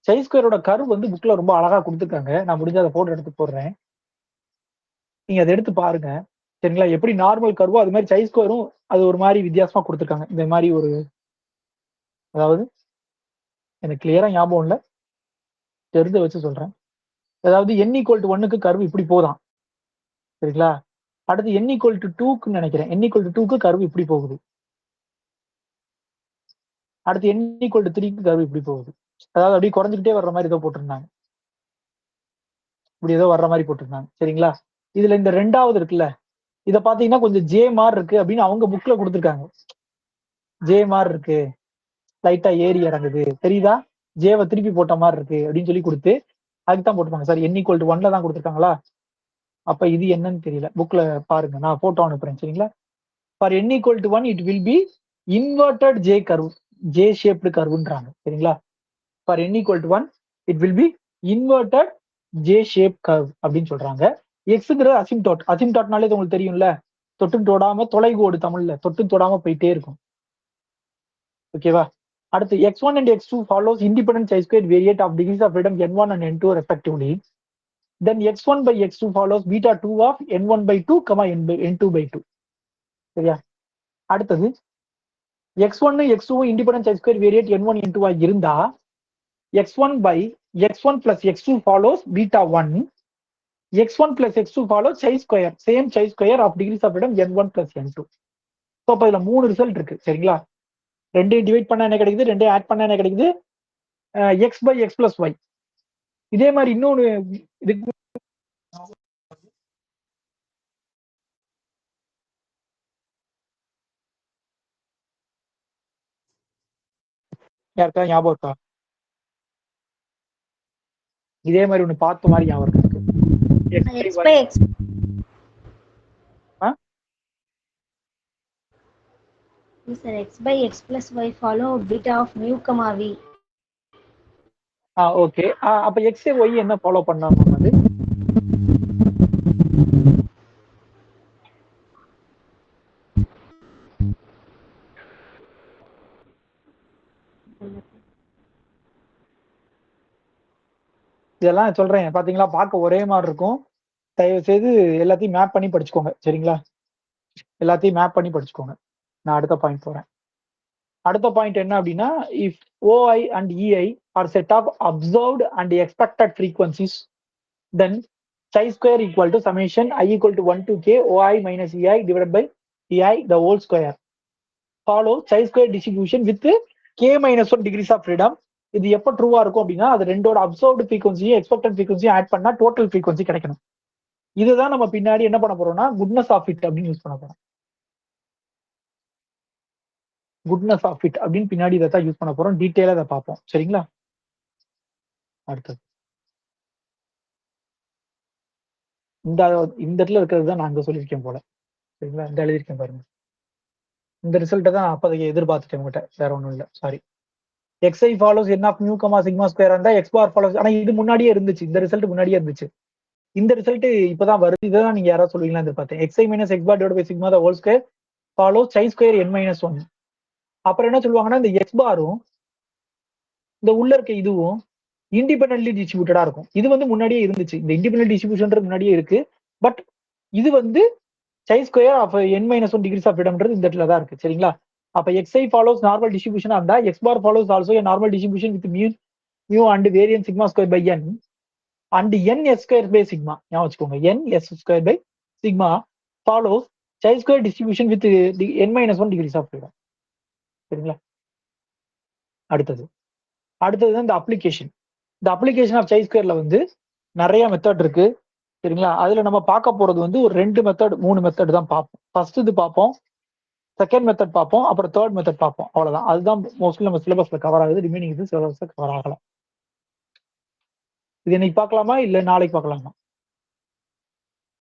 சை ஸ்கொயரோட கர்வ் வந்து புக்ல ரொம்ப அழகா கொடுத்துருக்காங்க, நான் முடிஞ்ச அதை போட்டோ எடுத்து போடுறேன், நீங்க அதை எடுத்து பாருங்க. சரிங்களா? எப்படி நார்மல் கர்வோ அது மாதிரி சை ஸ்கொயரும் அது ஒரு மாதிரி வித்தியாசமா கொடுத்துருக்காங்க. இந்த மாதிரி ஒரு, அதாவது எனக்கு கிளியரா ஞாபகம் இல்லை, தெரிஞ்ச வச்சு சொல்றேன். அதாவது n ஈக்குவல் டு 1க்கு கர்வ் இப்படி போதான். சரிங்களா? அடுத்து n ஈக்குவல் டு 2க்கு நினைக்கிறேன், n ஈக்குவல் டு 2க்கு கர்வ் இப்படி போகுது. அடுத்து n ஈக்குவல் டு 3க்கு கர்வ் இப்படி போகுது. அதாவது அப்படியே குறைஞ்சிக்கிட்டே வர்ற மாதிரி ஏதோ போட்டிருந்தாங்க, இப்படி ஏதோ வர்ற மாதிரி போட்டிருந்தாங்க. சரிங்களா? இதுல இந்த ரெண்டாவது இருக்குல்ல, இதை பாத்தீங்கன்னா கொஞ்சம் ஜே மார் இருக்கு அப்படின்னு அவங்க புக்ல கொடுத்துருக்காங்க. ஜே மார் இருக்கு, லைட்டா ஏறி இறங்குது, தெரியுதா? ஜேவை திருப்பி போட்ட மாதிரி இருக்கு அப்படின்னு சொல்லி கொடுத்து அதுக்கு தான் போட்டிருப்பாங்க. சார் n ஈக்குவல் டு 1ல தான் கொடுத்துருக்காங்களா? அப்ப இது என்னன்னு தெரியல, புக்ல பாருங்க, நான் போட்டோ அனுப்புறேன். சரிங்களா? For n equal to 1 it will be inverted J curve, J shaped கர்வ்ன்றாங்க. சரிங்களா? For n equal to 1 it will be inverted J shape curve அப்படின்னு சொல்றாங்க. எக்ஸ்ங்கிறது அசிம்டாட். அசிம்டாட்னாலே இது உங்களுக்கு தெரியும்ல, தொட்டும் தொடாம தொலைகோடு, தமிழ்ல தொட்டும் தொடாம போயிட்டே இருக்கும். ஓகேவா? அடுத்து x1 and x2 follows independent chi-square variate of degrees of freedom n1 and n2 respectively. Then x1 by x2 follows beta 2 of n1 by 2, n2 by 2. சரியா? அடுத்தது x1 x2 independent chi-square variate n1 n2 இருந்தா x1 by x1 plus x2 follows beta 1, x1 plus x2 follows chi-square, same chi-square of degrees of freedom n1 plus n2. So அப்ப இதுல 3 result இருக்கு. சரிங்களா? ரெண்டையும் divide பண்ண என்ன கிடைக்குது, ரெண்டையும் ஆட் பண்ண என்ன கிடைக்குது, x by x plus y. இதே மாதிரி இன்னொன்று இதுக்கு யாருக்கா ஞாபகம் இருக்கா? இதே மாதிரி ஒண்ணு பார்த்த மாதிரி ஞாபகம் இருக்கு. X by x sir x by x plus y follow beta of mu comma v. Okay. அப்ப எக்ஸ் ஒய் என்ன ஃபாலோ பண்ணாம அது இதெல்லாம் சொல்றேன் பாத்தீங்களா, பார்க்க ஒரே மாதிரி இருக்கும். தயவு செய்து எல்லாத்தையும் மேப் பண்ணி படிச்சுக்கோங்க, சரிங்களா? எல்லாத்தையும் மேப் பண்ணி படிச்சுக்கோங்க. நான் அடுத்த பாயிண்ட் போறேன். அடுத்த பாயிண்ட் என்ன அப்படின்னா, if OI and EI are set of observed and expected frequencies, then chi square equal to summation I equal to 1 to k OI minus EI divided by EI the whole square. Follow chi square distribution with k minus 1 degrees of freedom. இது எப்போ ட்ரூவா இருக்கும் அப்படின்னா, அது ரெண்டோட observed ஃப்ரீக்வன்சியும் expected ஃப்ரீக்வன்சியும் add பண்ணா total frequency கிடைக்கணும். இதுதான் நம்ம பின்னாடி என்ன பண்ண போறோம்னா குட்னஸ் ஆஃப் இட் அப்படின்னு யூஸ் பண்ண போறோம். குட்னஸ் ஆஃப் இட் அப்படின்னு பின்னாடி இதை தான் யூஸ் பண்ண போறோம். டீட்டெயிலா இதை பார்ப்போம், சரிங்களா? அடுத்தது இந்த இடத்துல இருக்கிறது தான் நான் அங்க சொல்லியிருக்கேன் போல, சரிங்களா? இந்த எழுதியிருக்கேன் பாருங்க. இந்த ரிசல்ட்டை தான் அப்போதைக்கு எதிர்பார்த்துட்டேன் உங்கள்கிட்ட, வேற ஒன்றும் இல்லை, sorry. xi follows n of mu comma sigma square இருந்தா x bar follows. ஆனா இது முன்னாடியே இருந்துச்சு, இந்த ரிசல்ட் முன்னாடியே இருந்துச்சு. இந்த ரிசல்ட் இப்பதான் வருது. இதான் நீங்க யாராவது சொல்லுவீங்களா எதிர்பார்த்தேன். xi minus x bar divided by sigma the whole square follows chi square n minus 1. அப்புறம் என்ன சொல்லுவாங்கன்னா, இந்த x பாரும் இந்த உள்ள இருக்க இதுவும் இண்டிபெண்டன்ட்லி டிஸ்ட்ரிபியூட்டடா இருக்கும். இது வந்து முன்னாடியே இருந்துச்சு, இந்த இண்டிபெண்டன்ட் டிஸ்ட்ரிபியூஷன் முன்னாடியே இருக்கு. பட் இது வந்து chi square of n minus 1 degrees of freedomன்றது இந்த இடத்துல தான் இருக்கு, சரிங்களா? அப்ப xi follows normal distribution இருந்தா x bar follows also a normal distribution with mu and variance sigma square by n and n s square by sigma. ஞாபகம் வச்சுக்கோங்க, n s square by sigma follows chi square distribution with n minus 1 degrees of freedom, சரிங்களா? அடுத்தது இந்த application. இந்த application of chi squareல வந்து நிறைய method இருக்கு, சரிங்களா? அதுல நம்ம பார்க்க போறது வந்து ஒரு 2 மெத்தட் 3 மெத்தட் தான் பார்ப்போம். ஃபர்ஸ்ட் இது பார்ப்போம், செகண்ட் மெத்தட் பார்ப்போம், அப்புறம் தேர்ட் மெத்தட் பார்ப்போம். அவ்வளவுதான். அதுதான் மோஸ்ட்லி நம்ம சிலபஸ்ல கவர் ஆகுது. ரிமைனிங் இது சிலபஸ்ல கவர் ஆகலாம். இது இன்னைக்கு பார்க்கலாமா இல்ல நாளைக்கு பார்க்கலாமா?